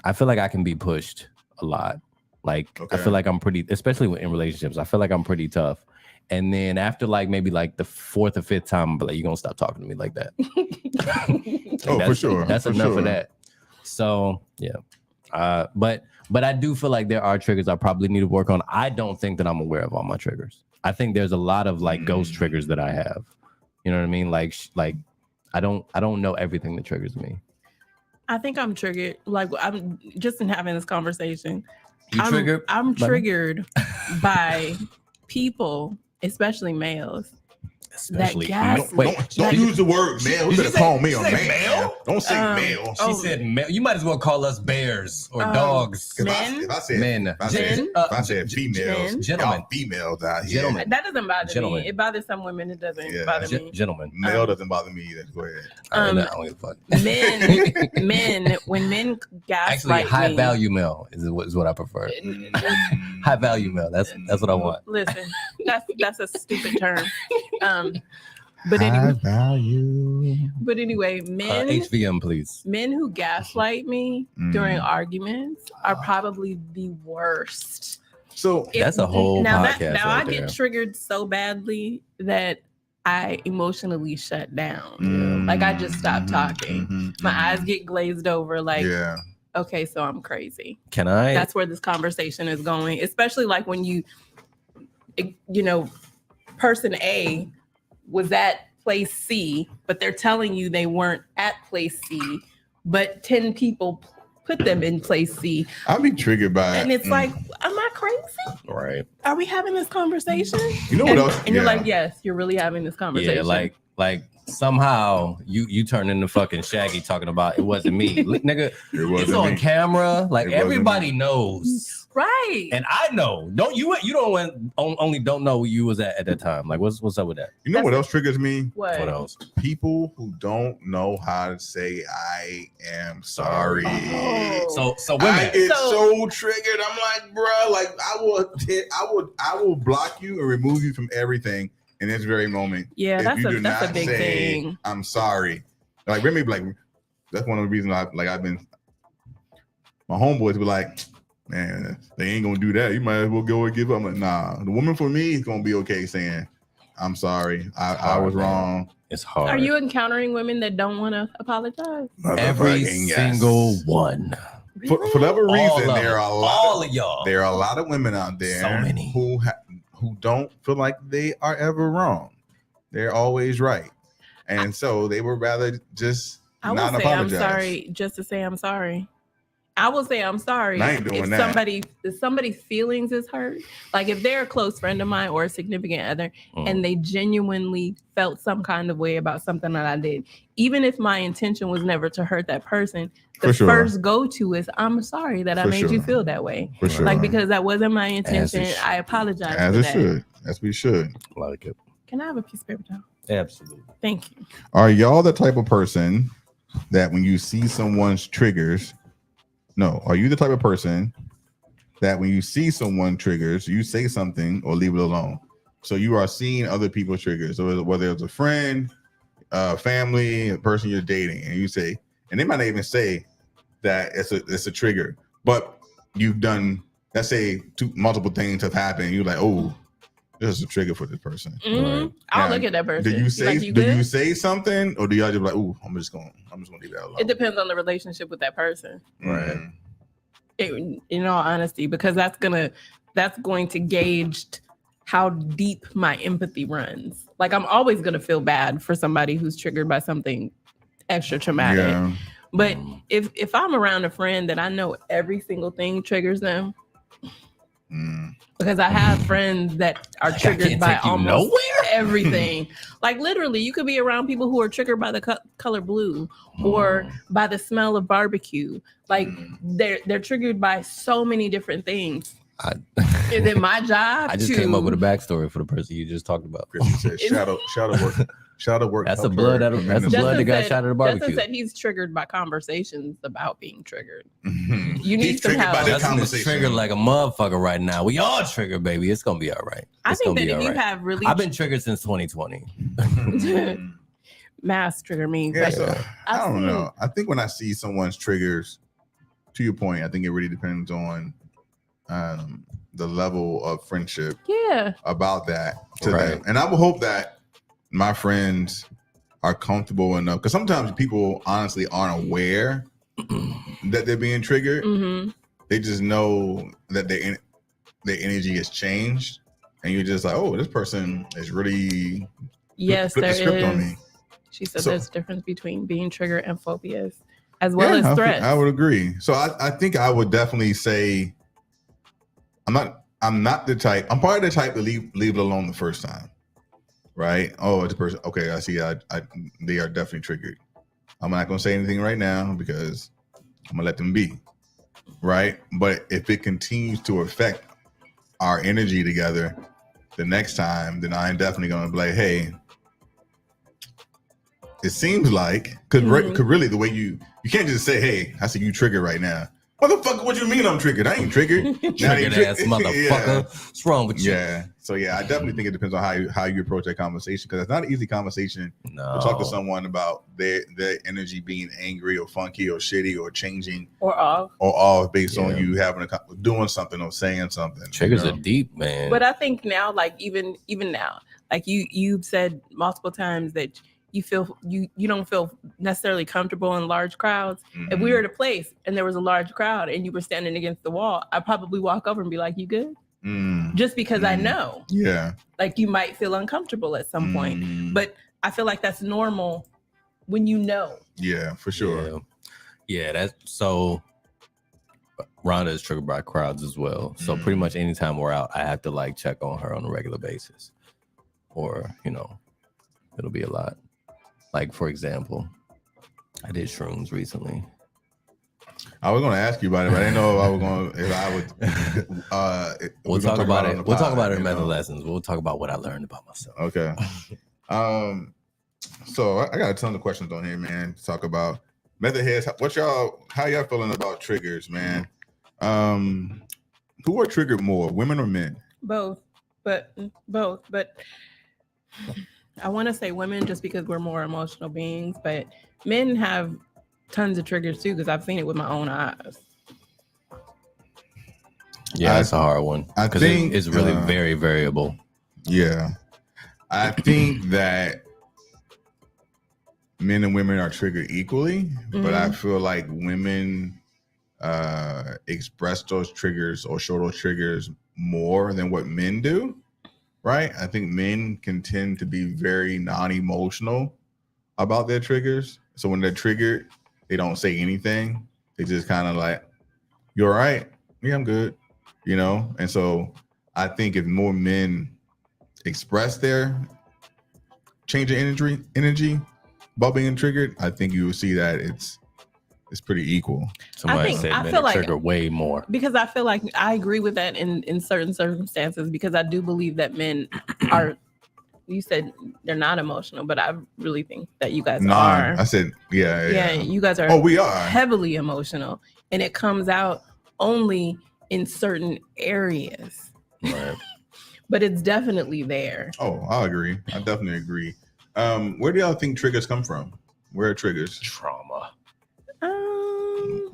I feel like I can be pushed a lot. Like I feel like I'm pretty, especially in relationships, I feel like I'm pretty tough. And then after like maybe like the fourth or fifth time, I'm like, you're gonna stop talking to me like that. For sure. That's enough of that. So yeah. But I do feel like there are triggers I probably need to work on. I don't think that I'm aware of all my triggers. I think there's a lot of like ghost triggers that I have. You know what I mean? Like I don't know everything that triggers me. I think I'm triggered. Like I'm just in having this conversation. Triggered? I'm triggered by people, especially males. Especially don't use the word male. You better call me a man. Male? Don't say male. She said male. You might as well call us bears or dogs. Men? If I said men, if I said females, gentlemen, females out here. Gentlemen. That doesn't bother me. It bothers some women. It doesn't bother me. Gentlemen. Male doesn't bother me either. Go ahead. I don't give a fuck. Men, when men gaslight actually high value male is what I prefer. High value male. That's what I want. Listen, that's a stupid term. But anyway, men HVM, please. Men who gaslight me during arguments are probably the worst. So that's a whole podcast. Now I get triggered so badly that I emotionally shut down. Like I just stop talking. My eyes get glazed over. Like, okay, so I'm crazy. Can I? That's where this conversation is going. Especially like when you know, person A was at place C, but they're telling you they weren't at place C, but 10 people put them in place C. I'll be triggered by it. And it's like, am I crazy? Right. Are we having this conversation? You know what else? And you're like, yes, you're really having this conversation. Yeah, like somehow you turn into fucking Shaggy talking about it wasn't me. Nigga, it's on camera. Like everybody knows. Right. And I know. Only don't know who you was at that time. Like what's up with that? You know what else triggers me? What else? People who don't know how to say I am sorry. So women I get so triggered. I'm like, bro, like I will block you and remove you from everything in this very moment. Yeah, that's a big thing. I'm sorry. Like Remy, like that's one of the reasons I've been. My homeboys be like, man, they ain't gonna do that. You might as well go and give up. I'm like, nah, the woman for me is gonna be okay saying, I'm sorry. I was wrong. It's hard. Are you encountering women that don't want to apologize? Every single one. For whatever reason, there are a lot of y'all. There are a lot of women out there so many. who don't feel like they are ever wrong. They're always right. And so they would rather just not apologize. I'm sorry just to say I'm sorry. I will say I'm sorry I ain't doing if somebody's feelings is hurt. Like if they're a close friend of mine or a significant other and they genuinely felt some kind of way about something that I did, even if my intention was never to hurt that person, the first go-to is I'm sorry that I made you feel that way. For sure. Like because that wasn't my intention. I apologize as for it that. should. As we should. Like it. Can I have a piece of paper towel? Absolutely. Thank you. Are y'all the type of person that when you see someone's triggers, are you the type of person that when you see someone triggers, you say something or leave it alone. So you are seeing other people's triggers, so whether it's a friend, family, a person you're dating, and you say, and they might not even say that it's a trigger, but you've done, let's say, multiple things have happened. And you're like, oh, this is a trigger for this person. Mm-hmm. Right. I'll look at that person. Do you say you say something, or do y'all just be like, oh, I'm just gonna leave that alone? It depends on the relationship with that person. Right. In all honesty, because that's going to gauge how deep my empathy runs. Like, I'm always going to feel bad for somebody who's triggered by something extra traumatic. Yeah. But if I'm around a friend that I know every single thing triggers them, because I have friends that are triggered by almost everything. Like, literally, you could be around people who are triggered by the color blue or by the smell of barbecue. Like, they're triggered by so many different things. Is it my job? I just came up with a backstory for the person you just talked about. Chris said, shadow work. That's a blood. That's a blood that got shot at a barbecue. Justin said he's triggered by conversations about being triggered. You need some help. Justin is triggered like a motherfucker right now. We all triggered, baby. It's gonna be all right. I think that if you have really, I've been triggered since 2020. Mass trigger me. Yeah, so, I don't know. I think when I see someone's triggers, to your point, I think it really depends on the level of friendship about that to them. And I would hope that my friends are comfortable enough, because sometimes people honestly aren't aware that they're being triggered. They just know that their energy has changed, and you're just like, oh, this person is really flip the script on me. She said there's a difference between being triggered and phobias as well as threats. I would agree. So I think I would definitely say I'm not the type. I'm probably the type to leave it alone the first time, right? Oh, it's a person. Okay, I see. They are definitely triggered. I'm not gonna say anything right now because I'm gonna let them be, right? But if it continues to affect our energy together, the next time, then I'm definitely gonna be like, hey, it seems like because really the way you can't just say, hey, I see you triggered right now. Motherfucker, what you mean I'm triggered? I ained triggered. Triggered ass motherfucker. Yeah. What's wrong with you? Yeah. So I definitely think it depends on how you approach that conversation, because it's not an easy conversation to talk to someone about their energy being angry or funky or shitty or changing or off based on you doing something or saying something. Triggers are deep, man. But I think now, like even now, like you've said multiple times that you feel you don't feel necessarily comfortable in large crowds. If we were at a place and there was a large crowd and you were standing against the wall, I'd probably walk over and be like, you good? Just because I know. Yeah. Like, you might feel uncomfortable at some point. But I feel like that's normal when you know. Yeah, for sure. Yeah, that's so Rhonda is triggered by crowds as well. So pretty much anytime we're out, I have to like check on her on a regular basis. Or, it'll be a lot. Like, for example, I did shrooms recently. I was going to ask you about it, but I didn't know if I would. We'll talk about it. We'll talk about it in method lessons. We'll talk about what I learned about myself. Okay. So I got a ton of questions on here, man, to talk about. Method heads, how y'all feeling about triggers, man? Who are triggered more, women or men? Both. But I want to say women just because we're more emotional beings, but men have tons of triggers too, because I've seen it with my own eyes. Yeah, it's a hard one because it's really very variable. Yeah. I think that men and women are triggered equally, but I feel like women express those triggers or show those triggers more than what men do. Right? I think men can tend to be very non-emotional about their triggers. So when they're triggered, they don't say anything. They just kind of like, you all right? Yeah, I'm good. And so I think if more men express their change of energy about being triggered, I think you will see that it's pretty equal. Somebody said men trigger way more. Because I feel like I agree with that in certain circumstances, because I do believe that men are, you said they're not emotional, but I really think that you guys are. I said, yeah. You guys are. We are heavily emotional, and it comes out only in certain areas. Right. But it's definitely there. Oh, I agree. I definitely agree. Where do y'all think triggers come from? Where are triggers? Trauma.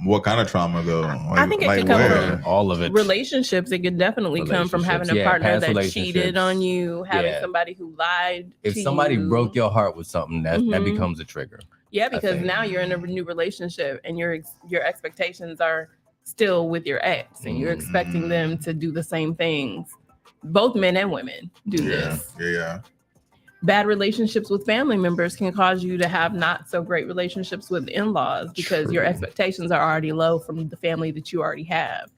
What kind of trauma though? I think it could come from all of it. Relationships. It could definitely come from having a partner that cheated on you, having somebody who lied. If somebody broke your heart with something, that becomes a trigger. Yeah, because now you're in a new relationship and your expectations are still with your ex, and you're expecting them to do the same things. Both men and women do this. Yeah. Bad relationships with family members can cause you to have not so great relationships with in-laws because your expectations are already low from the family that you already have.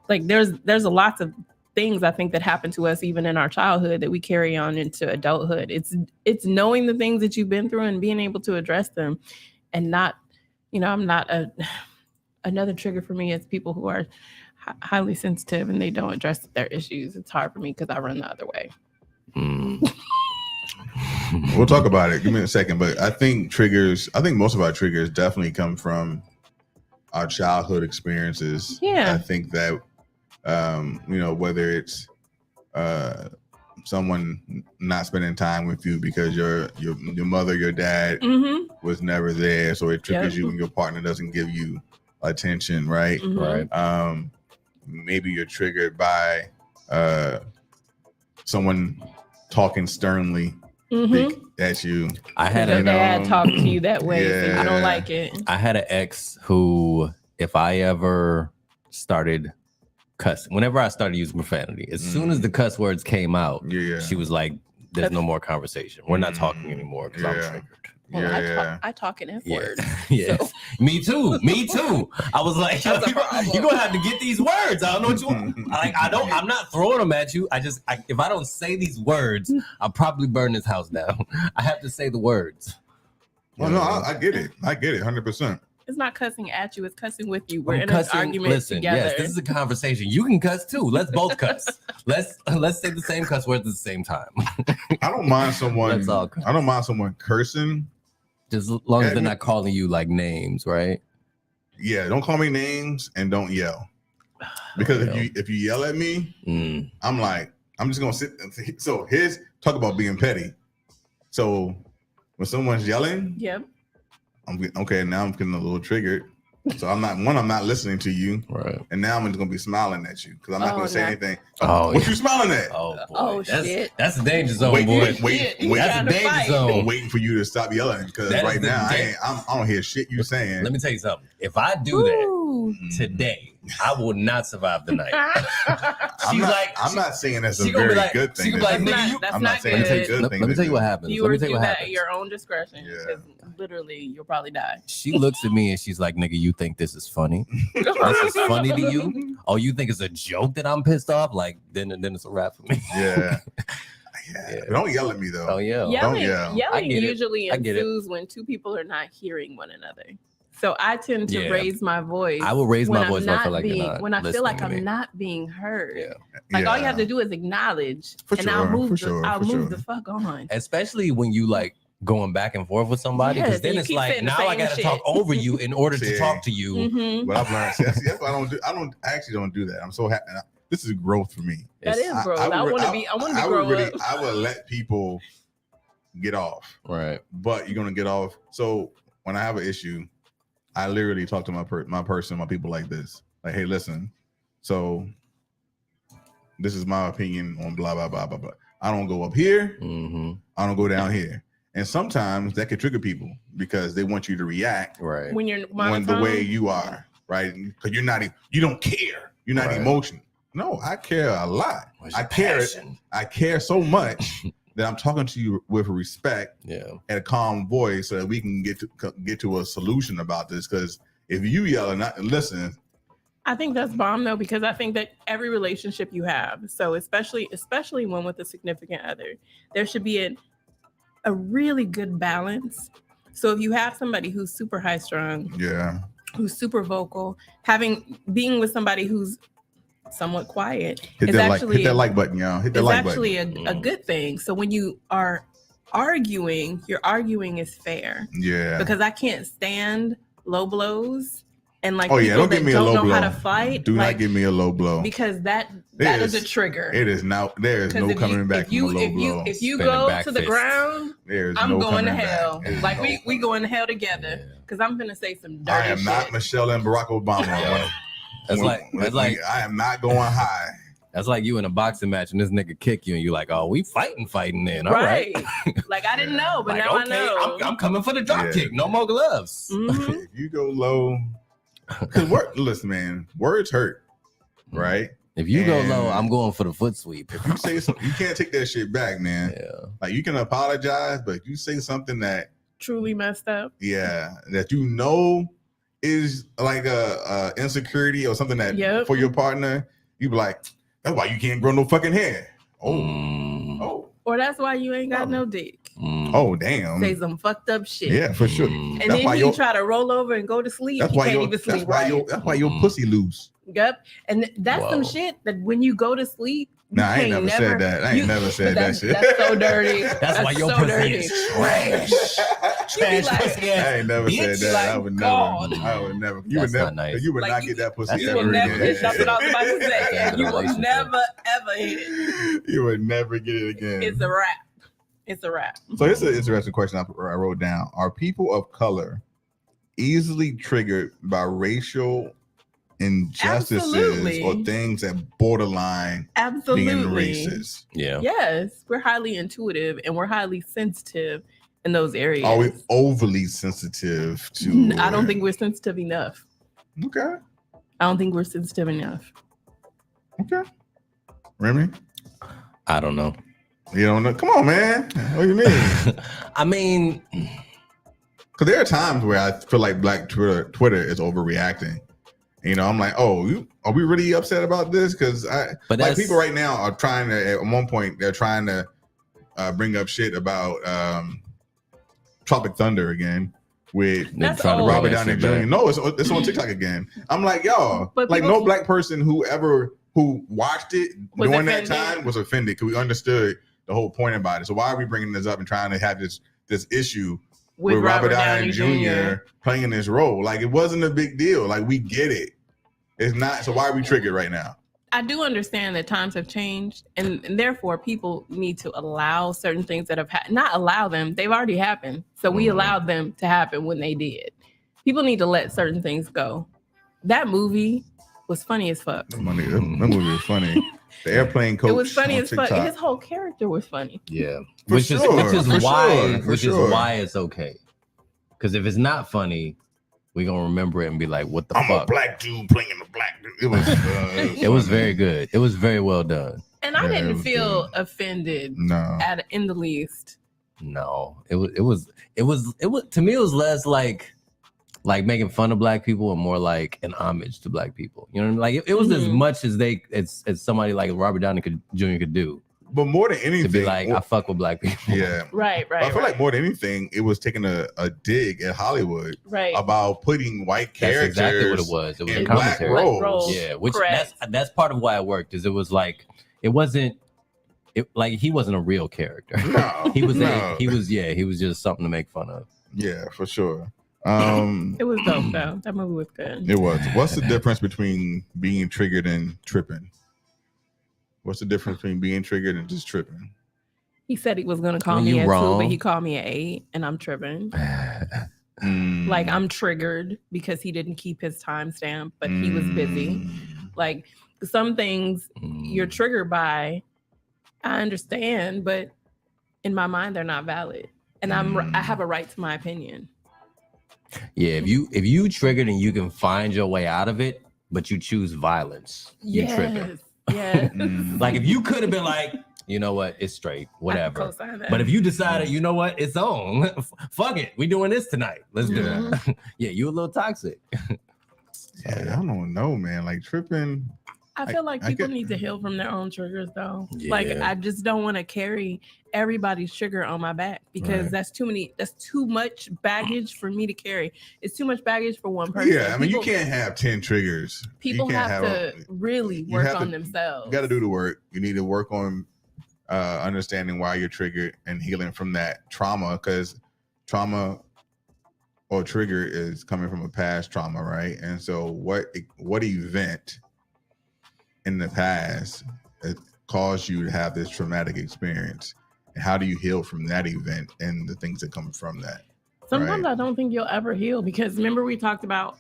Like there's a lots of things I think that happen to us even in our childhood that we carry on into adulthood. It's knowing the things that you've been through and being able to address them, and not, I'm not another trigger for me is people who are highly sensitive and they don't address their issues. It's hard for me because I run the other way. We'll talk about it. Give me a second. But I think most of our triggers definitely come from our childhood experiences. Yeah. I think that, whether it's someone not spending time with you because your mother, your dad was never there. So it triggers you when your partner doesn't give you attention, right? Right. Maybe you're triggered by someone talking sternly at you. I had a dad talk to you that way, so you don't like it. I had an ex who, if I ever started cussing, whenever I started using profanity, as soon as the cuss words came out, she was like, "There's no more conversation. We're not talking anymore because I'm triggered." Well, I talk an F word. Yes. So. Me too. I was like, you're gonna have to get these words. I don't know what you want. I'm not throwing them at you. If I don't say these words, I'll probably burn this house down. I have to say the words. Well, no, I get it. 100%. It's not cussing at you, it's cussing with you. We're in an argument together. Yes, this is a conversation. You can cuss too. Let's both cuss. Let's say the same cuss words at the same time. I don't mind someone cursing. Just as long as they're not calling you like names, right? Yeah, don't call me names and don't yell. Because if you yell at me, I'm just gonna sit. So here's talk about being petty. So when someone's yelling, I'm now I'm getting a little triggered. So I'm not listening to you, right? And now I'm just gonna be smiling at you because I'm not gonna say anything. What you smiling at? Shit! That's the danger zone, boy. Wait, that's the danger zone. I'm waiting for you to stop yelling because right now I don't hear shit you saying. Let me tell you something. If I do that today, I will not survive the night. I'm not saying that's a very good thing. She's like, nigga, I'm not saying it's a good thing. Let me tell you what happens. You do that at your own discretion. Because literally, you'll probably die. She looks at me and she's like, nigga, you think this is funny? This is funny to you? Oh, you think it's a joke that I'm pissed off? Like, then it's a wrap for me. Yeah. But don't yell at me though. Oh yeah. Yelling usually ensues when two people are not hearing one another. So I tend to raise my voice. I will raise my voice when I feel like I'm not being heard. Like all you have to do is acknowledge, I'll move the fuck on. Especially when you like going back and forth with somebody, because then it's like now I gotta talk over you in order to talk to you. What I've learned, that's what I actually don't do that. I'm so happy. This is growth for me. That is growth. I want to grow up. I would let people get off, right? But you're gonna get off. So when I have an issue, I literally talk to my people like this. Like, hey, listen. So this is my opinion on blah blah blah blah blah. I don't go up here. I don't go down here. And sometimes that could trigger people because they want you to react right when the way you are, right? Because you don't care. You're not emotional. No, I care a lot. I care so much that I'm talking to you with respect and a calm voice so that we can get to a solution about this. Because if you yell and not listen, I think that's bomb though, because I think that every relationship you have, so especially one with a significant other, there should be a really good balance. So if you have somebody who's super high strung, who's super vocal, being with somebody who's somewhat quiet, hit that like button, y'all. Hit that like button. It's actually a good thing. So when you are arguing, your arguing is fair. Yeah. Because I can't stand low blows and like Oh yeah, people don't give that me a don't low know blow. how to fight. Do like, not give me a low blow because that is a trigger. It is now. There is no coming back from a low blow. If you Spinning go back to the fist. ground, There's I'm no going to coming hell. back. Like we going to hell together. Because I'm gonna say some dirty I am shit. not Michelle and Barack Obama. That's like I am not going high. That's like you in a boxing match and this nigga kick you and you're like, oh, we fighting then. All right. Like I didn't know, but like, now okay, I know. I'm coming for the drop kick. No more gloves. Mm-hmm. If you go low, because listen, man, words hurt, right? If you go low, I'm going for the foot sweep. If you say something, you can't take that shit back, man. Yeah. Like you can apologize, but if you say something that Truly messed up. Yeah, that you know is like a insecurity or something that for your partner, you be like, that's why you can't grow no fucking hair. Oh. Or that's why you ain't got no dick. Oh, damn. Say some fucked up shit. Yeah, for sure. And that's then you try to roll over and go to sleep. That's you why can't even sleep. That's why your pussy loose. Yep. And that's some shit that when you go to sleep. Nah, I ain't never said that. I ain't never said that shit. That's so dirty. That's why your pussy is trash. Trash. I ain't never said that. Like, I would never. You would never. Nice. You would like not get that pussy you ever will never, again. That's what I was about to say. You will Relationship. never ever hit it. You would never get it again. It's a wrap. It's a wrap. So it's an interesting question I wrote down. Are people of color easily triggered by racial injustices or things that borderline being racist? Yeah. Yes, we're highly intuitive and we're highly sensitive in those areas. Are we overly sensitive to? I don't think we're sensitive enough. Okay. I don't think we're sensitive enough. Okay. Remy? I don't know. You don't know? Come on, man. What do you mean? I mean, because there are times where I feel like Black Twitter is overreacting. You know, I'm like, oh, are we really upset about this? Because like people right now are trying to. At one point, they're trying to bring up shit about Tropic Thunder again with Robert Downey Jr. No, it's on TikTok again. I'm like, y'all, like no Black person who watched it during that time was offended because we understood the whole point about it. So why are we bringing this up and trying to have this issue with Robert Downey Jr. playing this role? Like it wasn't a big deal. Like we get it. It's not. So why are we triggered right now? I do understand that times have changed, and therefore people need to allow certain things that have not allow them. They've already happened. So we allowed them to happen when they did. People need to let certain things go. That movie was funny as fuck. That movie was funny. The airplane coach. It was funny as fuck. TikTok. His whole character was funny. Yeah. Which is why it's okay. Because if it's not funny, we're gonna remember it and be like, what the fuck? I'm a Black dude playing a Black dude. It was it was very good. It was very well done. And I didn't feel offended in the least. No. It was to me it was less like making fun of Black people and more like an homage to Black people. You know what I mean? Like it was as much as somebody like Robert Downey Jr. could do. But more than anything, to be like, I fuck with Black people. Yeah. Right. I feel like more than anything, it was taking a dig at Hollywood about putting white characters. That's exactly what it was. It was a commentary. Roles. Yeah, which that's part of why it worked, is it was like he wasn't a real character. No. he was just something to make fun of. Yeah, for sure. It was dope though. That movie was good. It was. What's the difference between being triggered and tripping? What's the difference between being triggered and just tripping? He said he was gonna call me at 2, but he called me at 8, and I'm tripping. Like I'm triggered because he didn't keep his timestamp, but he was busy. Like some things you're triggered by, I understand, but in my mind they're not valid, and I have a right to my opinion. Yeah, if you triggered and you can find your way out of it, but you choose violence, you tripping. Yeah. Like if you could have been like, you know what, it's straight, whatever. But if you decided, you know what, it's on, fuck it, we doing this tonight. Let's do it. Yeah, you a little toxic. Yeah, I don't know, man. Like tripping. I feel like people need to heal from their own triggers, though. Yeah. Like I just don't want to carry everybody's trigger on my back because that's too much baggage for me to carry. It's too much baggage for one person. Yeah, I mean, you can't have 10 triggers. People have to really work on themselves. You got to do the work. You need to work on understanding why you're triggered and healing from that trauma, because trauma or trigger is coming from a past trauma, right? And so what event in the past caused you to have this traumatic experience? And how do you heal from that event and the things that come from that? Sometimes right? I don't think you'll ever heal because remember we talked about,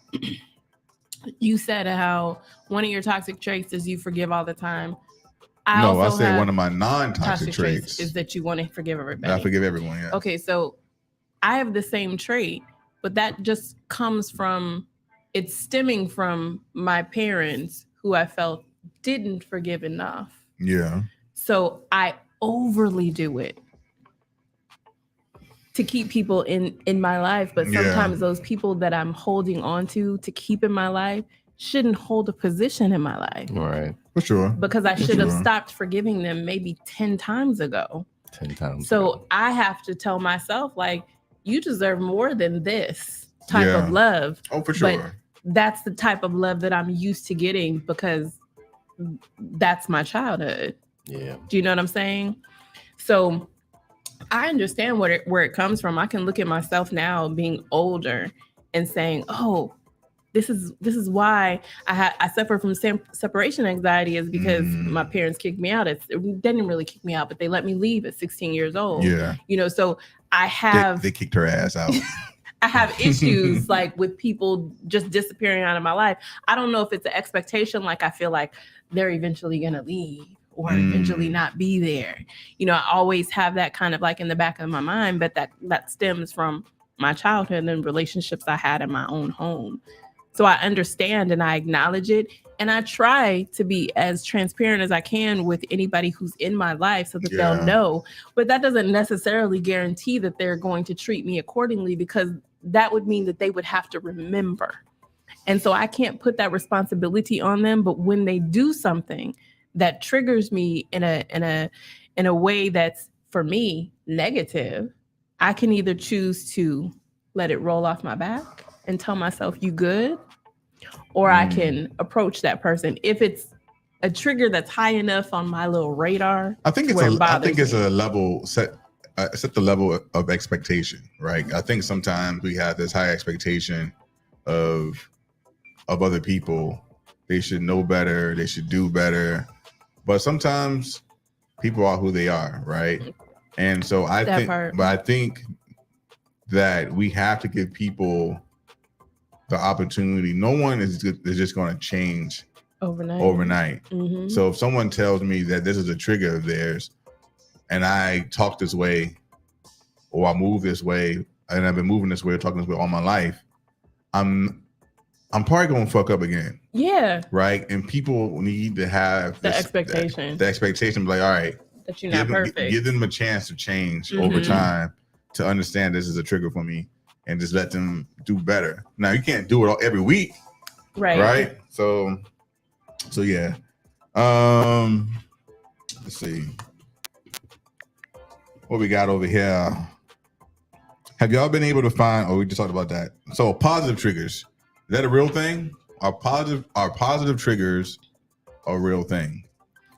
you said how one of your toxic traits is you forgive all the time. I said one of my non-toxic traits is that you want to forgive everybody. I forgive everyone, yeah. Okay, so I have the same trait, but that just comes from, it's stemming from my parents who I felt didn't forgive enough. Yeah. So I overly do it to keep people in my life, but sometimes those people that I'm holding on to keep in my life shouldn't hold a position in my life. Right. For sure. Because I should have stopped forgiving them maybe 10 times ago. 10 times So ago. I have to tell myself, like, you deserve more than this type of love. Oh, for sure. But that's the type of love that I'm used to getting because that's my childhood. Yeah. Do you know what I'm saying? So I understand where it comes from. I can look at myself now being older and saying, oh, this is why I suffer from separation anxiety is because my parents kicked me out. They didn't really kick me out, but they let me leave at 16 years old. Yeah. You know, so I have... They kicked her ass out. I have issues like with people just disappearing out of my life. I don't know if it's an expectation, like I feel like they're eventually going to leave or eventually not be there. You know, I always have that kind of like in the back of my mind, but that stems from my childhood and relationships I had in my own home. So I understand and I acknowledge it. And I try to be as transparent as I can with anybody who's in my life so that they'll know. But that doesn't necessarily guarantee that they're going to treat me accordingly, because that would mean that they would have to remember. And so I can't put that responsibility on them. But when they do something that triggers me in a way that's, for me, negative, I can either choose to let it roll off my back and tell myself you good, or I can approach that person. If it's a trigger that's high enough on my little radar, I think it's a level set the level of expectation, right? I think sometimes we have this high expectation of other people. They should know better, they should do better. But sometimes people are who they are, right? And so I think that we have to give people the opportunity. No one is just going to change overnight. Mm-hmm. So if someone tells me that this is a trigger of theirs and I talk this way or I move this way and I've been moving this way or talking this way all my life, I'm probably going to fuck up again. Yeah. Right? And people need to have the expectation. The expectation, like, all right, that you're not perfect. Give them a chance to change over time to understand this is a trigger for me. And just let them do better. Now you can't do it every week, right? So yeah. Let's see what we got over here. Have y'all been able to find? Oh, we just talked about that. So positive triggers, is that a real thing? Are positive triggers a real thing?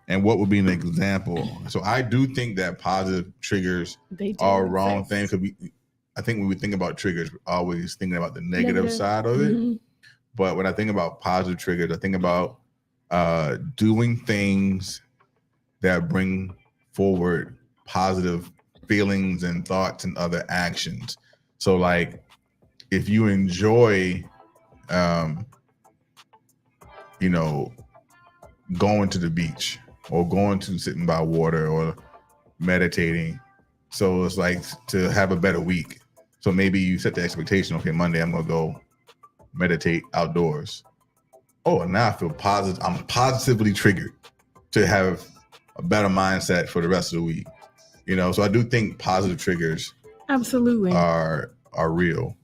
And what would be an example? So I do think that positive triggers are a wrong thing, because I think when we think about triggers, we're always thinking about the negative side of it. Mm-hmm. But when I think about positive triggers, I think about doing things that bring forward positive feelings and thoughts and other actions. So like if you enjoy, going to the beach or going to sitting by water or meditating. So it's like to have a better week. So maybe you set the expectation, okay, Monday I'm going to go meditate outdoors. Oh, and now I feel positive. I'm positively triggered to have a better mindset for the rest of the week. So I do think positive triggers absolutely are real.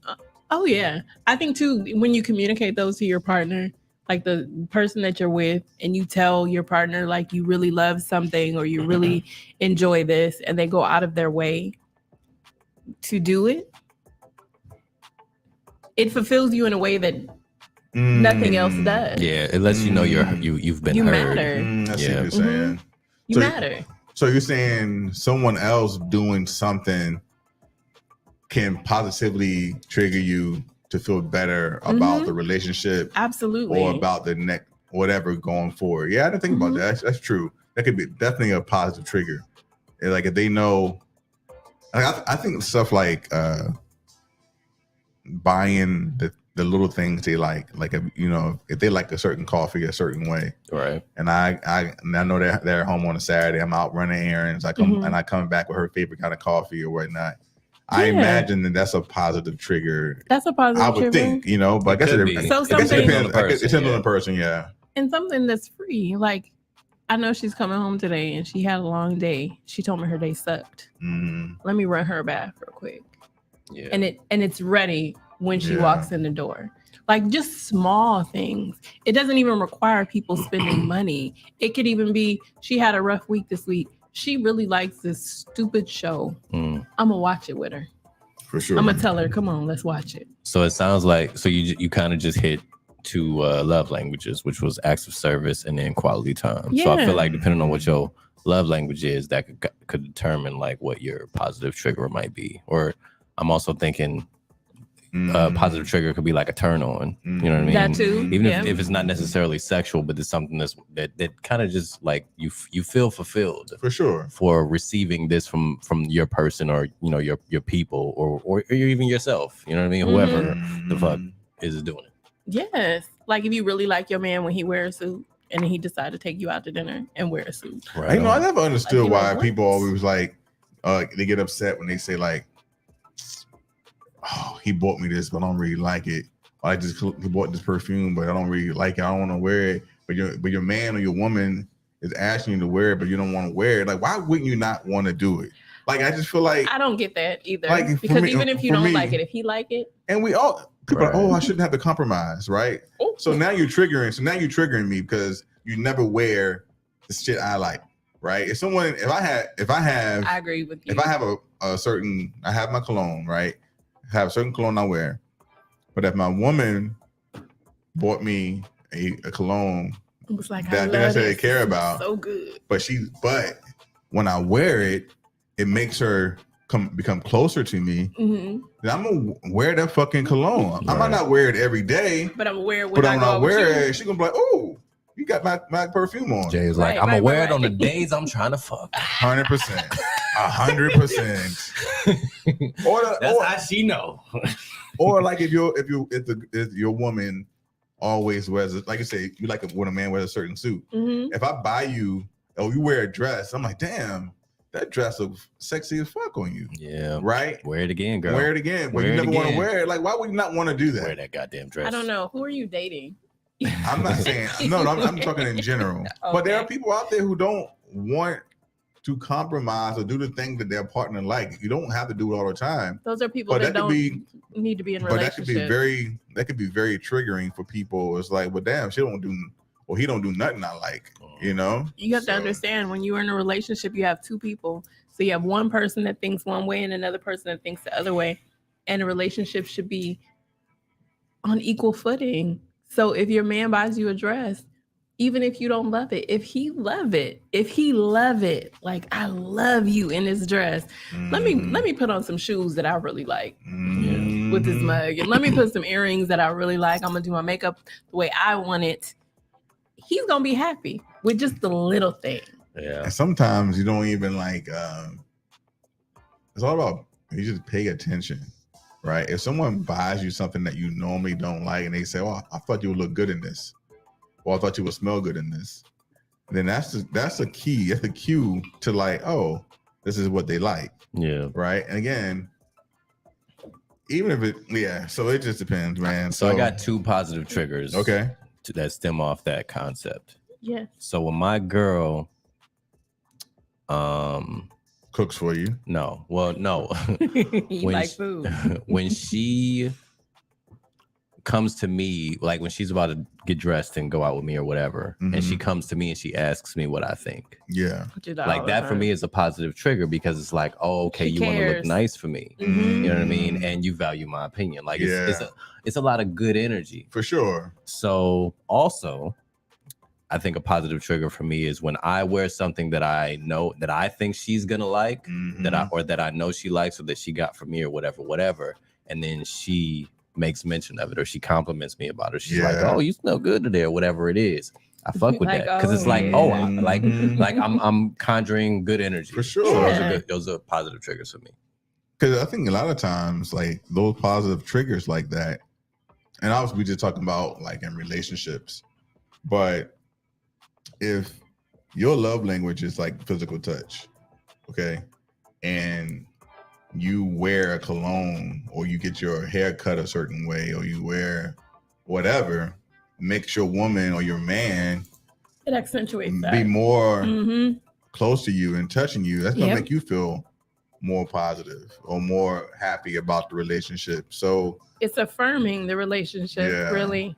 Oh yeah. I think too, when you communicate those to your partner, like the person that you're with, and you tell your partner like you really love something or you really enjoy this, and they go out of their way to do it, it fulfills you in a way that nothing else does. Yeah, it lets you know you've been heard. Matter. I see what you're saying. You matter. So you're saying someone else doing something can positively trigger you to feel better about the relationship. Absolutely. Or about the next whatever going forward. Yeah, I didn't think about that. That's true. That could be definitely a positive trigger. And like if they know, like I think stuff like buying the little things they like if they like a certain coffee a certain way, right? And I know they're home on a Saturday. I'm out running errands. I come back with her favorite kind of coffee or whatnot. Yeah. I imagine that's a positive trigger. That's a positive trigger. I would think, but I guess it depends. It depends on the person, yeah. And something that's free, like I know she's coming home today and she had a long day. She told me her day sucked. Let me run her a bath real quick. Yeah. And it's ready when she walks in the door. Like just small things. It doesn't even require people spending money. It could even be she had a rough week this week. She really likes this stupid show. I'm gonna watch it with her. For sure. I'm gonna tell her, come on, let's watch it. So it sounds like you kind of just hit 2 love languages, which was acts of service and then quality time. Yeah. So I feel like depending on what your love language is, that could determine like what your positive trigger might be. Or I'm also thinking positive trigger could be like a turn on. You know what I mean? That too. Even if it's not necessarily sexual, but it's something that kind of just like you feel fulfilled for sure for receiving this from your person or your people or even yourself. You know what I mean? Whoever the fuck is doing it. Yes. Like if you really like your man when he wears a suit and then he decided to take you out to dinner and wear a suit. Right. I never understood why people always like they get upset when they say like, oh, he bought me this, but I don't really like it. Or he bought this perfume, but I don't really like it. I don't want to wear it. But your man or your woman is asking you to wear it, but you don't want to wear it. Like, why wouldn't you not want to do it? Like, I just feel like I don't get that either. Like, because even if you don't like it, if he like it, and we all people are, I shouldn't have to compromise, right? Ooh. So now you're triggering me because you never wear the shit I like, right? If I agree with you. If I have I have my cologne, right? I have a certain cologne I wear, but if my woman bought me a cologne it was like, that I said I care about, so good. But when I wear it, it makes her become closer to me. Then I'm gonna wear that fucking cologne. Right. I might not wear it every day, but I'm gonna wear it when I wear it. She's gonna be like, "Oh, you got my perfume on." Jay's like, "I'm gonna wear it on the days I'm trying to fuck." 100%, 100%. That's how she know. Or like if your woman always wears it, like you say, you like it when a man wears a certain suit. If I buy you, you wear a dress, I'm like, damn. That dress looks sexy as fuck on you. Yeah. Right? Wear it again, girl. Wear it again. But you never want to wear it. Like, why would you not want to do that? Wear that goddamn dress. I don't know. Who are you dating? I'm not saying. No, I'm talking in general. Okay. But there are people out there who don't want to compromise or do the thing that their partner like. You don't have to do it all the time. Those are people that don't need to be in relationships. But that could be very triggering for people. It's like, well, damn, he don't do nothing I like. You have to understand when you're in a relationship, you have 2 people. So you have one person that thinks one way and another person that thinks the other way. And a relationship should be on equal footing. So if your man buys you a dress, even if you don't love it, if he love it, like I love you in this dress, let me put on some shoes that I really like with this mug. And let me put some earrings that I really like. I'm gonna do my makeup the way I want it. He's gonna be happy with just the little thing. Yeah. And sometimes you don't even like. It's all about you just pay attention, right? If someone buys you something that you normally don't like, and they say, "Oh, I thought you would look good in this," or "I thought you would smell good in this," then that's a key. That's a cue to like, oh, this is what they like. Yeah. Right. And again, even if so it just depends, man. So I got 2 positive triggers. Okay. That stem off that concept. Yeah. So when my girl cooks for you. No. Well, no. You like food. When she comes to me, like when she's about to get dressed and go out with me or whatever, and she comes to me and she asks me what I think. Yeah. Like that for me is a positive trigger because it's like, oh, okay, you want to look nice for me. You know what I mean? And you value my opinion. Like it's a lot of good energy. For sure. So also, I think a positive trigger for me is when I wear something that I know that I think she's gonna like, that I know she likes, or that she got from me, or whatever, and then she makes mention of it, or she compliments me about it. She's like, "Oh, you smell good today," or whatever it is. I fuck with that because it's like, like I'm conjuring good energy for sure. So those are positive triggers for me. Because I think a lot of times, like those positive triggers like that, and obviously we just talking about like in relationships, but if your love language is like physical touch, okay, and you wear a cologne or you get your hair cut a certain way or you wear whatever, makes your woman or your man it accentuates that. Be more close to you and touching you. That's gonna make you feel more positive or more happy about the relationship. So it's affirming the relationship, really.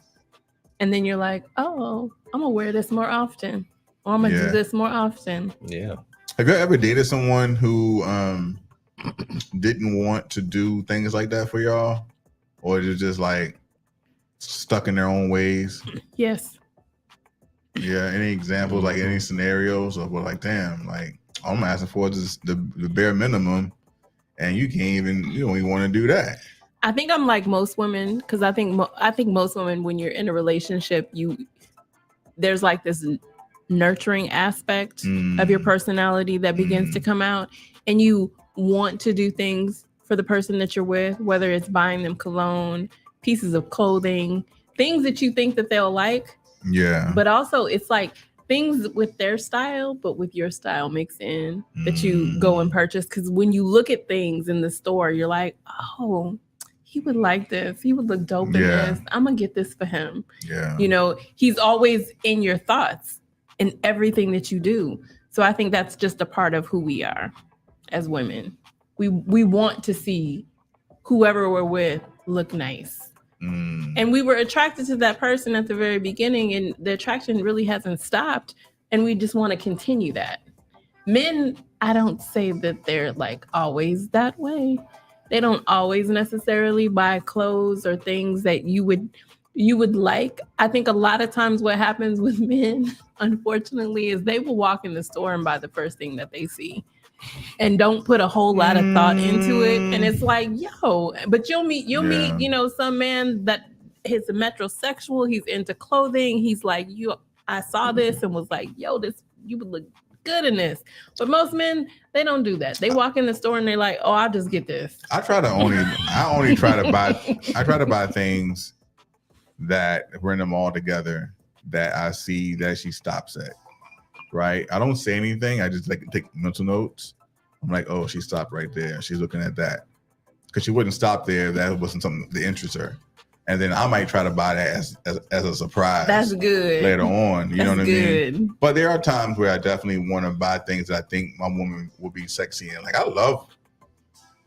And then you're like, oh, I'm gonna wear this more often, or I'm gonna do this more often. Yeah. Have you ever dated someone who didn't want to do things like that for y'all, or they're just like stuck in their own ways? Yes. Yeah. Any examples, like any scenarios of like, damn, like I'm asking for just the bare minimum, and you can't even, you don't even want to do that. I think I'm like most women, because I think most women, when you're in a relationship, there's like this nurturing aspect of your personality that begins to come out, and you want to do things for the person that you're with, whether it's buying them cologne, pieces of clothing, things that you think that they'll like. Yeah. But also it's like things with their style, but with your style mixed in that you go and purchase. Because when you look at things in the store, you're like, oh, he would like this. He would look dope in this. I'm going to get this for him. Yeah. You know, he's always in your thoughts in everything that you do. So I think that's just a part of who we are as women. We want to see whoever we're with look nice. And we were attracted to that person at the very beginning, and the attraction really hasn't stopped. And we just want to continue that. Men, I don't say that they're like always that way. They don't always necessarily buy clothes or things that you would like. I think a lot of times what happens with men, unfortunately, is they will walk in the store and buy the first thing that they see and don't put a whole lot of thought into it. And it's like, yo, but you'll meet, you know, some man that is a metrosexual. He's into clothing. He's like, I saw this and was like, yo, you would look good in this. But most men, they don't do that. They walk in the store and they're like, oh, I'll just get this. I try to buy things that bring them all together that I see that she stops at. Right. I don't say anything. I just like take mental notes. I'm like, oh, she stopped right there. She's looking at that. Because she wouldn't stop there. That wasn't something that interests her. And then I might try to buy that as a surprise. That's good. Later on. You know what I good. mean? But there are times where I definitely want to buy things that I think my woman will be sexy in. Like I love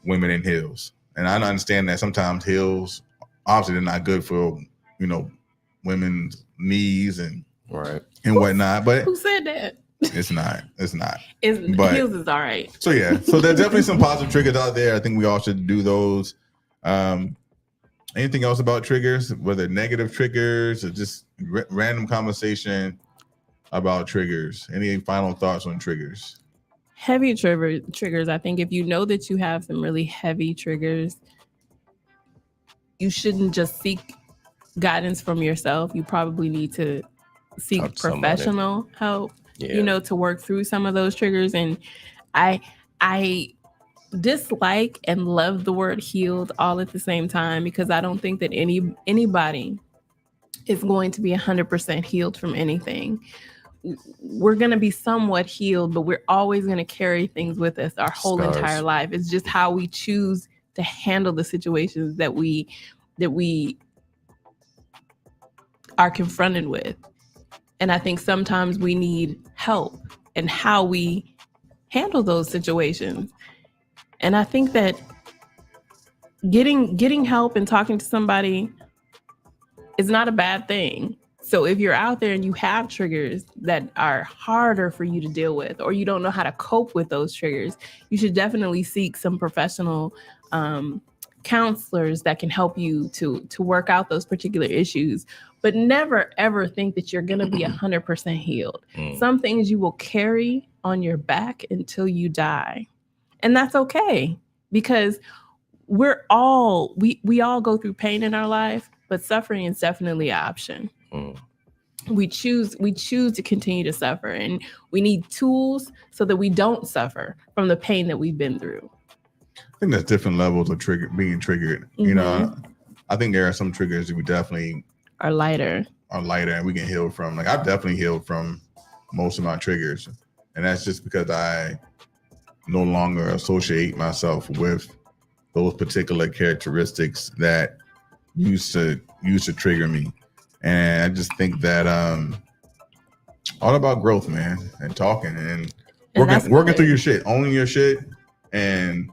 women in heels. And I understand that sometimes heels, obviously they're not good for, you know, women's knees and whatnot. But who said that? It's not. But heels is all right. So yeah. So there's definitely some positive triggers out there. I think we all should do those. Anything else about triggers, whether negative triggers or just random conversation about triggers? Any final thoughts on triggers? Heavy triggers. I think if you know that you have some really heavy triggers, you shouldn't just seek guidance from yourself. You probably need to seek professional help, you know, to work through some of those triggers. And I dislike and love the word healed all at the same time, because I don't think that anybody is going to be 100% healed from anything. We're going to be somewhat healed, but we're always going to carry things with us our whole entire life. It's just how we choose to handle the situations that we are confronted with. And I think sometimes we need help in how we handle those situations. And I think that getting help and talking to somebody is not a bad thing. So if you're out there and you have triggers that are harder for you to deal with, or you don't know how to cope with those triggers, you should definitely seek some professional counselors that can help you to work out those particular issues, but never ever think that you're going to be 100% healed. Some things you will carry on your back until you die. And that's okay, because we all go through pain in our life, but suffering is definitely an option. We choose to continue to suffer, and we need tools so that we don't suffer from the pain that we've been through. I think there's different levels of being triggered. You know, I think there are some triggers that we definitely are lighter and we can heal from. Like, I've definitely healed from most of my triggers, and that's just because I no longer associate myself with those particular characteristics that used to trigger me. And I just think that all about growth, man, and talking and working through your shit, owning your shit, and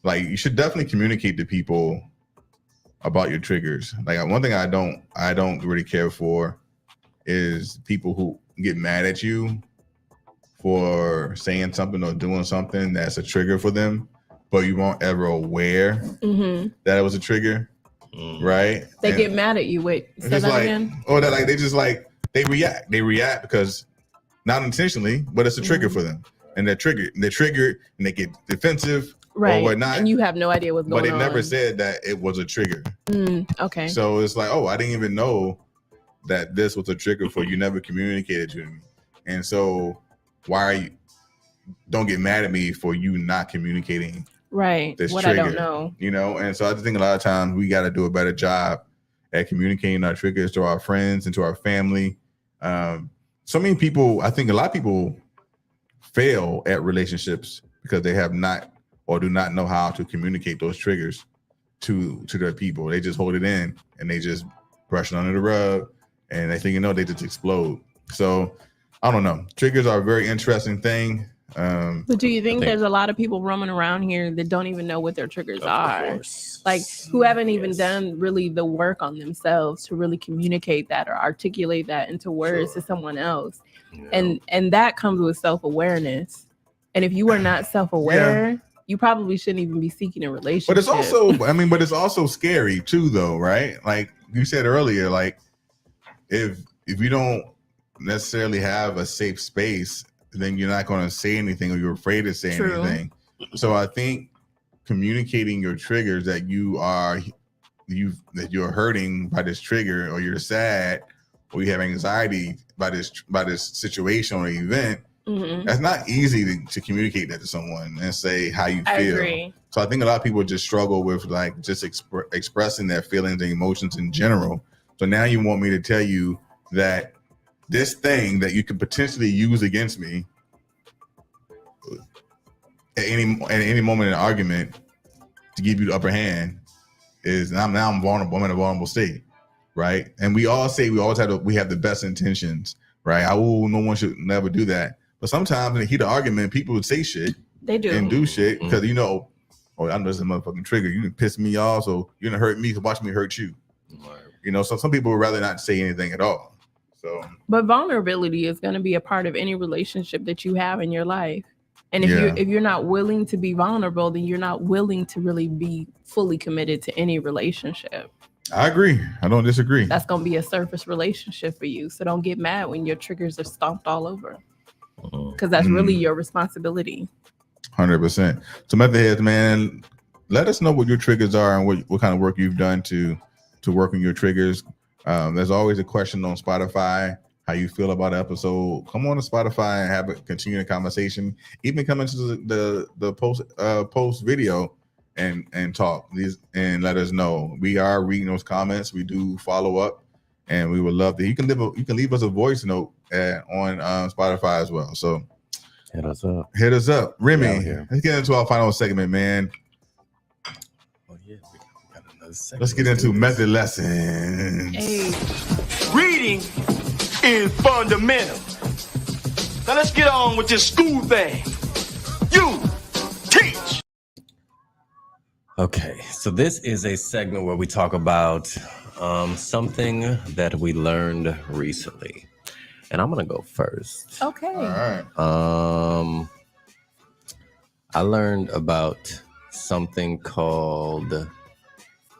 like, you should definitely communicate to people about your triggers. Like, one thing I don't really care for is people who get mad at you for saying something or doing something that's a trigger for them, but you weren't ever aware that it was a trigger. Right? They get mad at you. Wait, say that again? Or that, like, they react. They react because not intentionally, but it's a trigger for them. And they're triggered, and they get defensive or whatnot. And you have no idea what's going on. But they never said that it was a trigger. Okay. So it's like, oh, I didn't even know that this was a trigger for you. Never communicated to me. And so don't get mad at me for you not communicating this what trigger, I don't know. You know? And so I just think a lot of times we got to do a better job at communicating our triggers to our friends and to our family. So many people, I think a lot of people fail at relationships because they have not or do not know how to communicate those triggers to their people. They just hold it in and they just brush it under the rug, and they think, they just explode. So I don't know. Triggers are a very interesting thing. But do you think there's a lot of people roaming around here that don't even know what their triggers are? Like, who haven't even done really the work on themselves to really communicate that or articulate that into words to someone else? Yeah. And that comes with self-awareness. And if you are not self-aware, you probably shouldn't even be seeking a relationship. But it's also scary too, though, right? Like you said earlier, like if you don't necessarily have a safe space, then you're not going to say anything, or you're afraid to say anything. So I think communicating your triggers, that you're hurting by this trigger, or you're sad, or you have anxiety by this situation or event, that's not easy to communicate that to someone and say how you feel. I agree. So I think a lot of people just struggle with like just expressing their feelings and emotions in general. So now you want me to tell you that this thing that you could potentially use against me at any moment in an argument to give you the upper hand is I'm vulnerable. I'm in a vulnerable state, right? And we always have the best intentions, right? No one should never do that. But sometimes in the heat of argument, people would say shit. They do. And do shit because I know this is a motherfucking trigger. You can piss me off, so you're gonna hurt me to watch me hurt you. Right. So some people would rather not say anything at all. But vulnerability is going to be a part of any relationship that you have in your life. And if you're not willing to be vulnerable, then you're not willing to really be fully committed to any relationship. I agree. I don't disagree. That's going to be a surface relationship for you. So don't get mad when your triggers are stomped all over, because that's really your responsibility. 100%. So Method Heads, man, let us know what your triggers are and what kind of work you've done to work on your triggers. There's always a question on Spotify, how you feel about an episode. Come on to Spotify and continue the conversation. Even come into the post video and talk and let us know. We are reading those comments. We do follow up, and we would love to. You can leave us a voice note on Spotify as well. So hit us up. Hit us up, Remy. Let's get into our final segment, man. Let's get into method lessons. Hey. Reading is fundamental. Now let's get on with this school thing. You teach. Okay, so this is a segment where we talk about something that we learned recently. And I'm going to go first. Okay. All right. I learned about something called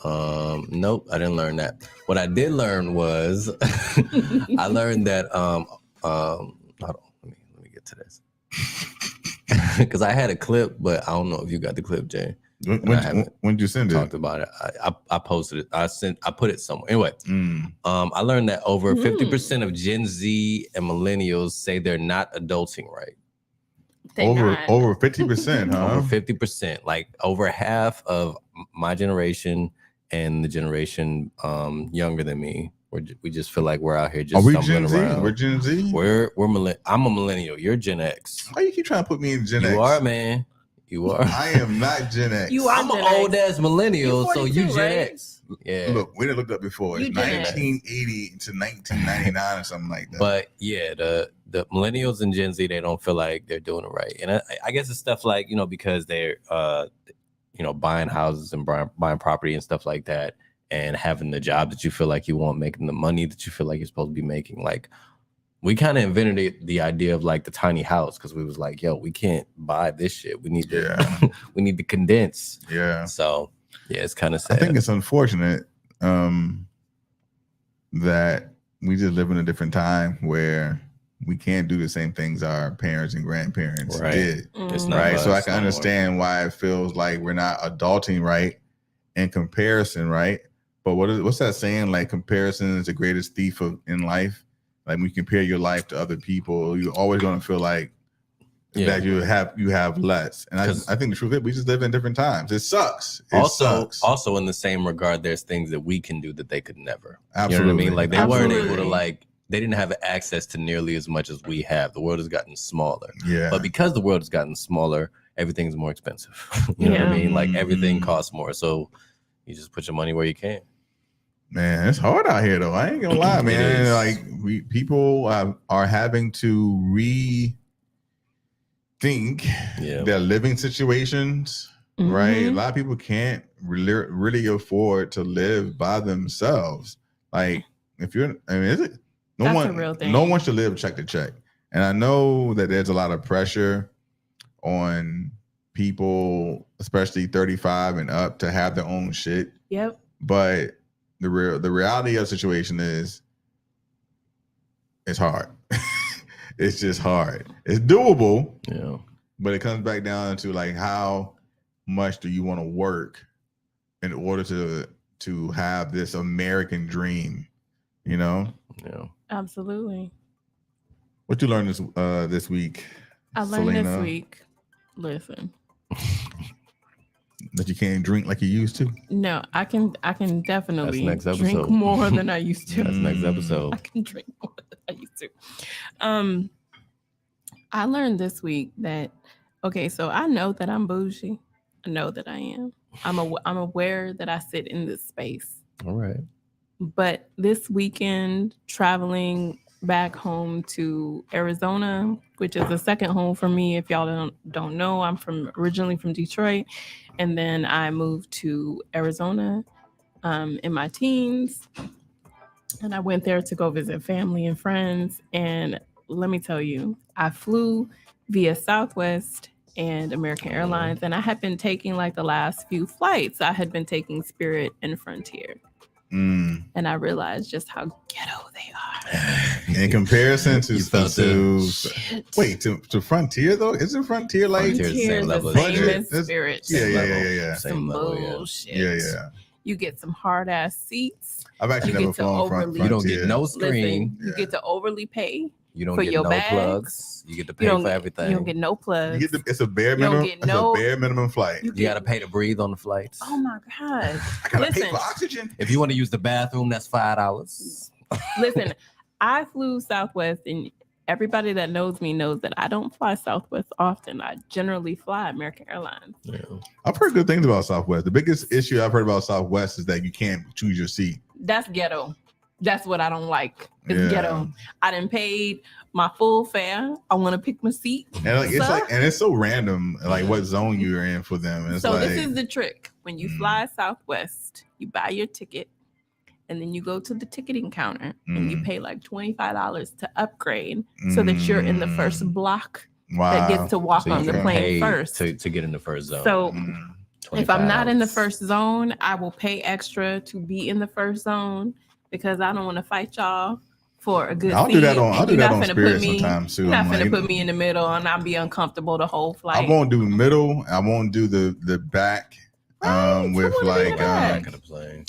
Nope, I didn't learn that. What I did learn was I learned that hold on, let me get to this. Because I had a clip, but I don't know if you got the clip, Jay. When did you send it? Talked about it. I posted it. I put it somewhere. Anyway, I learned that over 50% of Gen Z and millennials say they're not adulting right. Over 50%, huh? Over 50%. Like over half of my generation and the generation younger than me. We just feel like we're out here just stumbling around. We're Gen Z? I'm a millennial. You're Gen X. Why you keep trying to put me in Gen X? You are, man. You are. I am not Gen X. I'm an old ass millennial, so you Gen X. Yeah. Look, we didn't look up before. It's 1980 to 1999 or something like that. But yeah, the millennials and Gen Z, they don't feel like they're doing it right. And I guess it's stuff like, because they're buying houses and buying property and stuff like that, and having the job that you feel like you want, making the money that you feel like you're supposed to be making. Like, we kind of invented the idea of like the tiny house, because we was like, yo, we can't buy this shit. We need to we need to condense. Yeah. So yeah, it's kind of sad. I think it's unfortunate that we just live in a different time where we can't do the same things our parents and grandparents did. It's not right. So I can understand why it feels like we're not adulting right in comparison, right? But what's that saying? Like, comparison is the greatest thief in life. Like, when you compare your life to other people, you're always going to feel like that you have less. And I think the truth is, we just live in different times. It sucks. Also, in the same regard, there's things that we can do that they could never. Absolutely. You know what I mean? Like, they weren't able to they didn't have access to nearly as much as we have. The world has gotten smaller. Yeah. But because the world has gotten smaller, everything's more expensive. You know what I mean? Like, everything costs more. So you just put your money where you can. Man, it's hard out here, though. I ain't gonna lie, man. Like, people are having to rethink their living situations, right? A lot of people can't really afford to live by themselves. Like, is it? No one should live check to check. And I know that there's a lot of pressure on people, especially 35 and up, to have their own shit. Yep. But the reality of the situation is, it's hard. It's just hard. It's doable. Yeah. But it comes back down to, like, how much do you want to work in order to have this American dream, Yeah. Absolutely. What you learned this week? I learned Selena? this week. Listen. That you can't drink like you used to? No, I can definitely That's drink more than I used to. That's next episode. I can drink more than I used to. I learned this week that, okay, so I know that I'm bougie. I know that I am. I'm aware that I sit in this space. All right. But this weekend, traveling back home to Arizona, which is the second home for me. If y'all don't know, I'm originally from Detroit, and then I moved to Arizona in my teens, and I went there to go visit family and friends. And let me tell you, I flew via Southwest and American Airlines, and I had been taking like the last few flights. I had been taking Spirit and Frontier. And I realized just how ghetto they are in comparison to Frontier, though. Isn't Frontier like Frontier's the same level as Spirit? Yeah. Some bullshit. Yeah. You get some hard ass seats. I've actually never flown Frontier. You don't get no screen. You get to overly pay. You don't for get your no bags. Plugs. You get to pay for everything. You don't get no plugs. It's a bare minimum. A bare minimum flight. You got to pay to breathe on the flights. Oh my god! I gotta pay for oxygen. If you want to use the bathroom, that's $5. Listen, I flew Southwest, and everybody that knows me knows that I don't fly Southwest often. I generally fly American Airlines. Yeah. I've heard good things about Southwest. The biggest issue I've heard about Southwest is that you can't choose your seat. That's ghetto. That's what I don't like. It's ghetto. I done paid my full fare. I want to pick my seat. And it's so random, like what zone you're in for them. It's this is the trick. When you fly Southwest, you buy your ticket, and then you go to the ticketing counter and you pay like $25 to upgrade so that you're in the first block that gets to walk on the plane first. To get in the first zone. So If I'm not in the first zone, I will pay extra to be in the first zone because I don't want to fight y'all for a good I'll seat. do that on finna Spirit put me, sometimes too. You're not I'm finna like, put me in the middle and I'll be uncomfortable the whole flight. I won't do middle. I won't do the back. Right, With like back of the plane.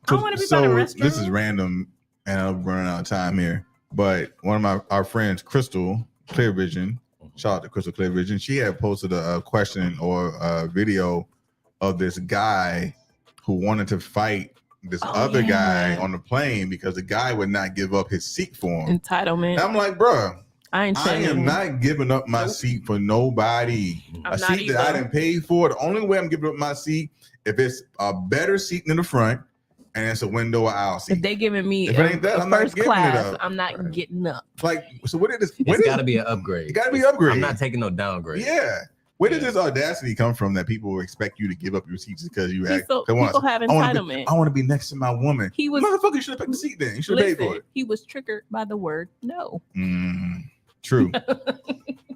I want to be by the restroom. This is random, and I'm running out of time here. But one of our friends, Crystal Clear Vision, shout out to Crystal Clear Vision. She had posted a question or a video of this guy who wanted to fight this other guy on the plane because the guy would not give up his seat for him. Entitlement. And I'm like, bro, I am am not giving up my seat for nobody. A seat that I didn't pay for. The only way I'm giving up my seat if it's a better seat in the front and it's a window or aisle seat. If they giving me if it ain't that, I'm first not giving class, it up. I'm not getting up. Like, so what did this? It's got to be an upgrade. It got to be an upgrade. I'm not taking no downgrade. Yeah. Where did this audacity come from that people expect you to give up your seats because you act? People have entitlement. I want to be next to my woman. He was motherfucker. You should have picked the seat then. You should have paid for it. He was triggered by the word no. True.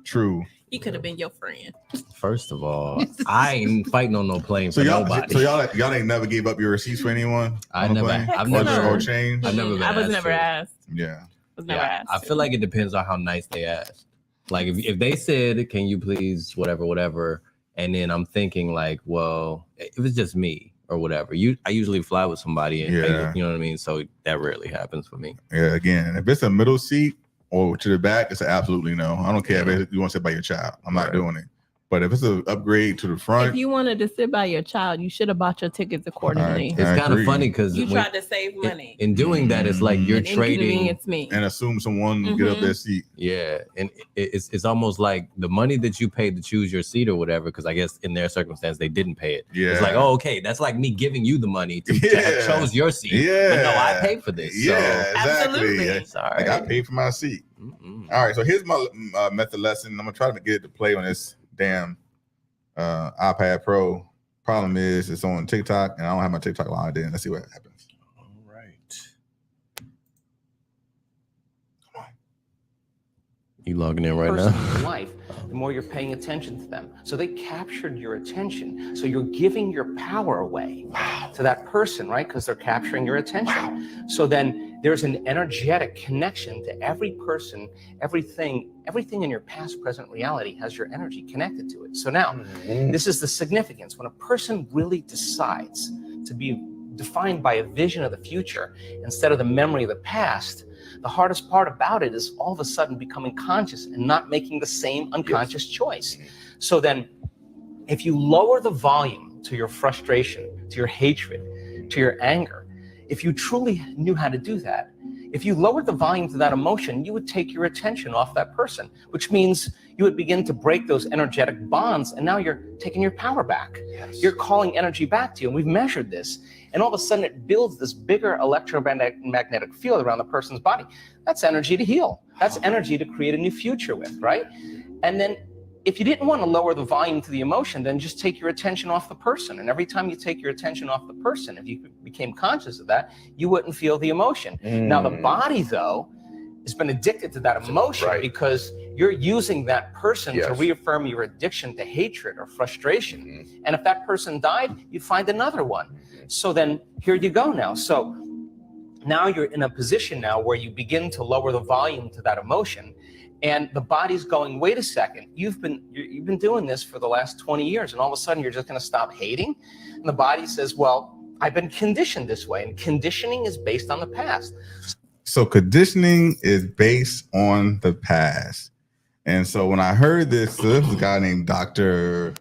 True. He could have been your friend. First of all, I ain't fighting on no plane for nobody. So y'all ain't never gave up your receipts for anyone? I've never changed. I've never been I was never asked. Yeah. I feel like it depends on how nice they asked. Like if they said, "Can you please whatever," and then I'm thinking like, well, if it's just me or whatever, I usually fly with somebody, and you know what I mean. So that rarely happens for me. Yeah. Again, if it's a middle seat or to the back, it's an absolutely no. I don't care if you want to sit by your child. I'm not doing it. But if it's an upgrade to the front, if you wanted to sit by your child, you should have bought your tickets accordingly. It's kind of funny because you tried to save money. In doing that, it's like you're trading and assume someone will get up their seat. Yeah, and it's almost like the money that you paid to choose your seat or whatever. Because I guess in their circumstance they didn't pay it. Yeah, it's like, oh, okay, that's like me giving you the money to have chose your seat. Yeah, but no, I paid for this. Yeah, so. exactly. Absolutely. Sorry, like I paid for my seat. All right, so here's my method lesson. I'm gonna try to get it to play on this damn iPad Pro. Problem is it's on TikTok and I don't have my TikTok logged in. Let's see what happens. All right. Come on. You logging in right now? In your life, the more you're paying attention to them. So they captured your attention. So you're giving your power away to that person, right? Because they're capturing your attention. So then there's an energetic connection to every person, everything in your past, present reality has your energy connected to it. So now, this is the significance. When a person really decides to be defined by a vision of the future instead of the memory of the past, the hardest part about it is all of a sudden becoming conscious and not making the same unconscious choice. So then, if you lower the volume to your frustration, to your hatred, to your anger, if you truly knew how to do that, if you lowered the volume to that emotion, you would take your attention off that person, which means you would begin to break those energetic bonds, and now you're taking your power back. Yes. You're calling energy back to you, and we've measured this. And all of a sudden, it builds this bigger electromagnetic field around the person's body. That's energy to heal. That's energy to create a new future with, right? And then if you didn't want to lower the volume to the emotion, then just take your attention off the person. And every time you take your attention off the person, if you became conscious of that, you wouldn't feel the emotion. Now, the body, though, has been addicted to that emotion because you're using that person to reaffirm your addiction to hatred or frustration. And if that person died, you'd find another one. So then here you go now. So now you're in a position now where you begin to lower the volume to that emotion. And the body's going, wait a second, you've been doing this for the last 20 years, and all of a sudden you're just going to stop hating? And the body says, well, I've been conditioned this way, and conditioning is based on the past. So conditioning is based on the past. And so when I heard this, so there was a guy named Dr.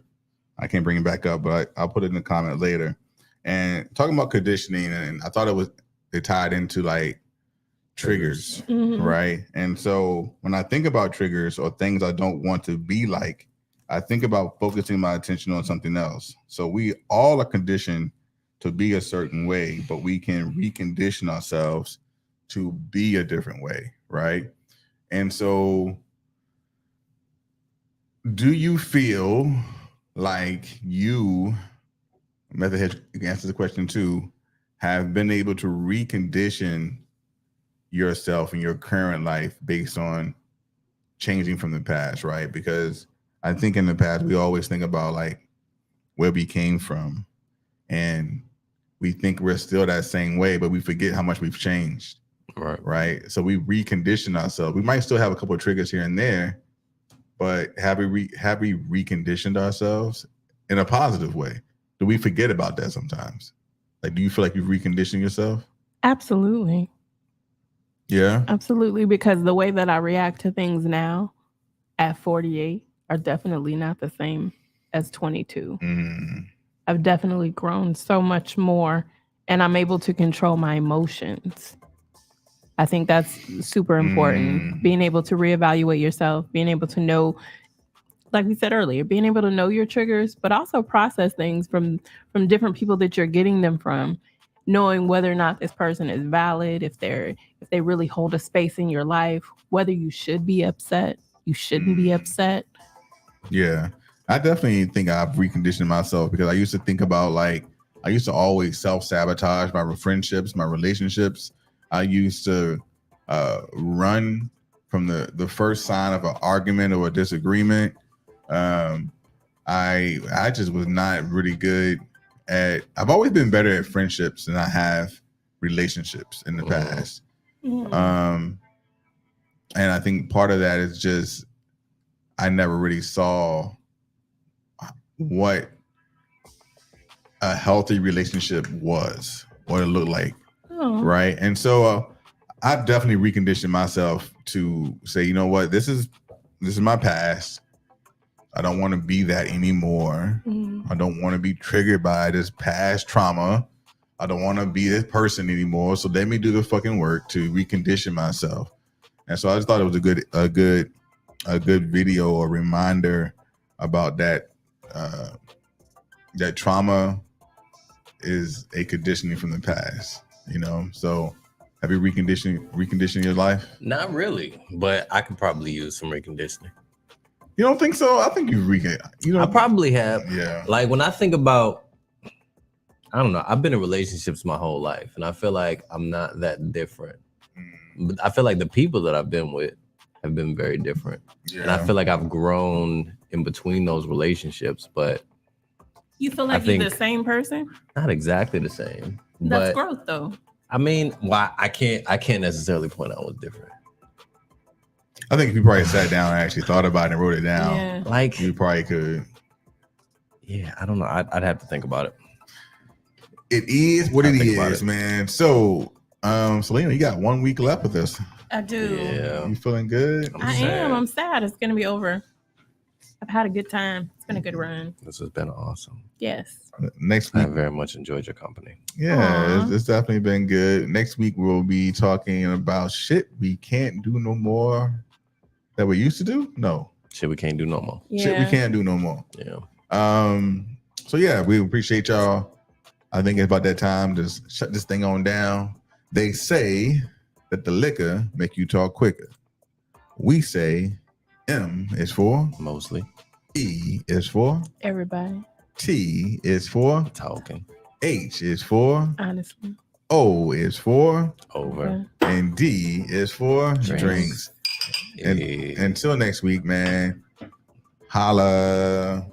I can't bring him back up, but I'll put it in the comment later. And talking about conditioning, and I thought it tied into like triggers, right? And so when I think about triggers or things I don't want to be like, I think about focusing my attention on something else. So we all are conditioned to be a certain way, but we can recondition ourselves to be a different way, right? And so do you feel like you, Method Head answers the question too, have been able to recondition yourself in your current life based on changing from the past, right? Because I think in the past we always think about like where we came from, and we think we're still that same way, but we forget how much we've changed. Right. So we recondition ourselves. We might still have a couple of triggers here and there, but have we reconditioned ourselves in a positive way? Do we forget about that sometimes? Like, do you feel like you've reconditioned yourself? Absolutely. Yeah. Absolutely. Because the way that I react to things now at 48 are definitely not the same as 22. I've definitely grown so much more, and I'm able to control my emotions. I think that's super important. Being able to reevaluate yourself, being able to know, like we said earlier, being able to know your triggers, but also process things from different people that you're getting them from, knowing whether or not this person is valid, if they really hold a space in your life, whether you should be upset, you shouldn't be upset. Yeah. I definitely think I've reconditioned myself, because I used to think about, like, I used to always self-sabotage my friendships, my relationships. I used to run from the first sign of an argument or a disagreement. I just was not really good at. I've always been better at friendships than I have relationships in the past. And I think part of that is just I never really saw what a healthy relationship was, what it looked like. Right. And so I've definitely reconditioned myself to say, you know what, this is my past. I don't want to be that anymore. I don't want to be triggered by this past trauma. I don't want to be this person anymore. So let me do the fucking work to recondition myself. And so I just thought it was a good video or reminder about that. That trauma is a conditioning from the past, you know. So have you reconditioned your life? Not really, but I could probably use some reconditioning. You don't think so? I think I probably have. Yeah. Like, when I think about, I don't know, I've been in relationships my whole life, and I feel like I'm not that different. But I feel like the people that I've been with have been very different. Yeah. And I feel like I've grown in between those relationships, but you feel like you're the same person? Not exactly the same. That's growth, though. I mean, I can't necessarily point out what's different. I think if you probably sat down and actually thought about it and wrote it down, like, you probably could. Yeah, I don't know. I'd have to think about it. It is what it is, man. So, Selena, you got 1 week left with us. I do. Yeah. You feeling good? I am. I'm sad. It's gonna be over. I've had a good time. It's been a good run. This has been awesome. Yes. Next week, I very much enjoyed your company. Yeah, it's definitely been good. Next week we'll be talking about shit we can't do no more that we used to do. No. Shit we can't do no more. Yeah. Shit we can't do no more. Yeah. So yeah, we appreciate y'all. I think it's about that time to shut this thing on down. They say that the liquor make you talk quicker. We say M is for mostly. E is for everybody. T is for talking. H is for honestly. O is for over. And D is for drinks. And until next week, man. Holla.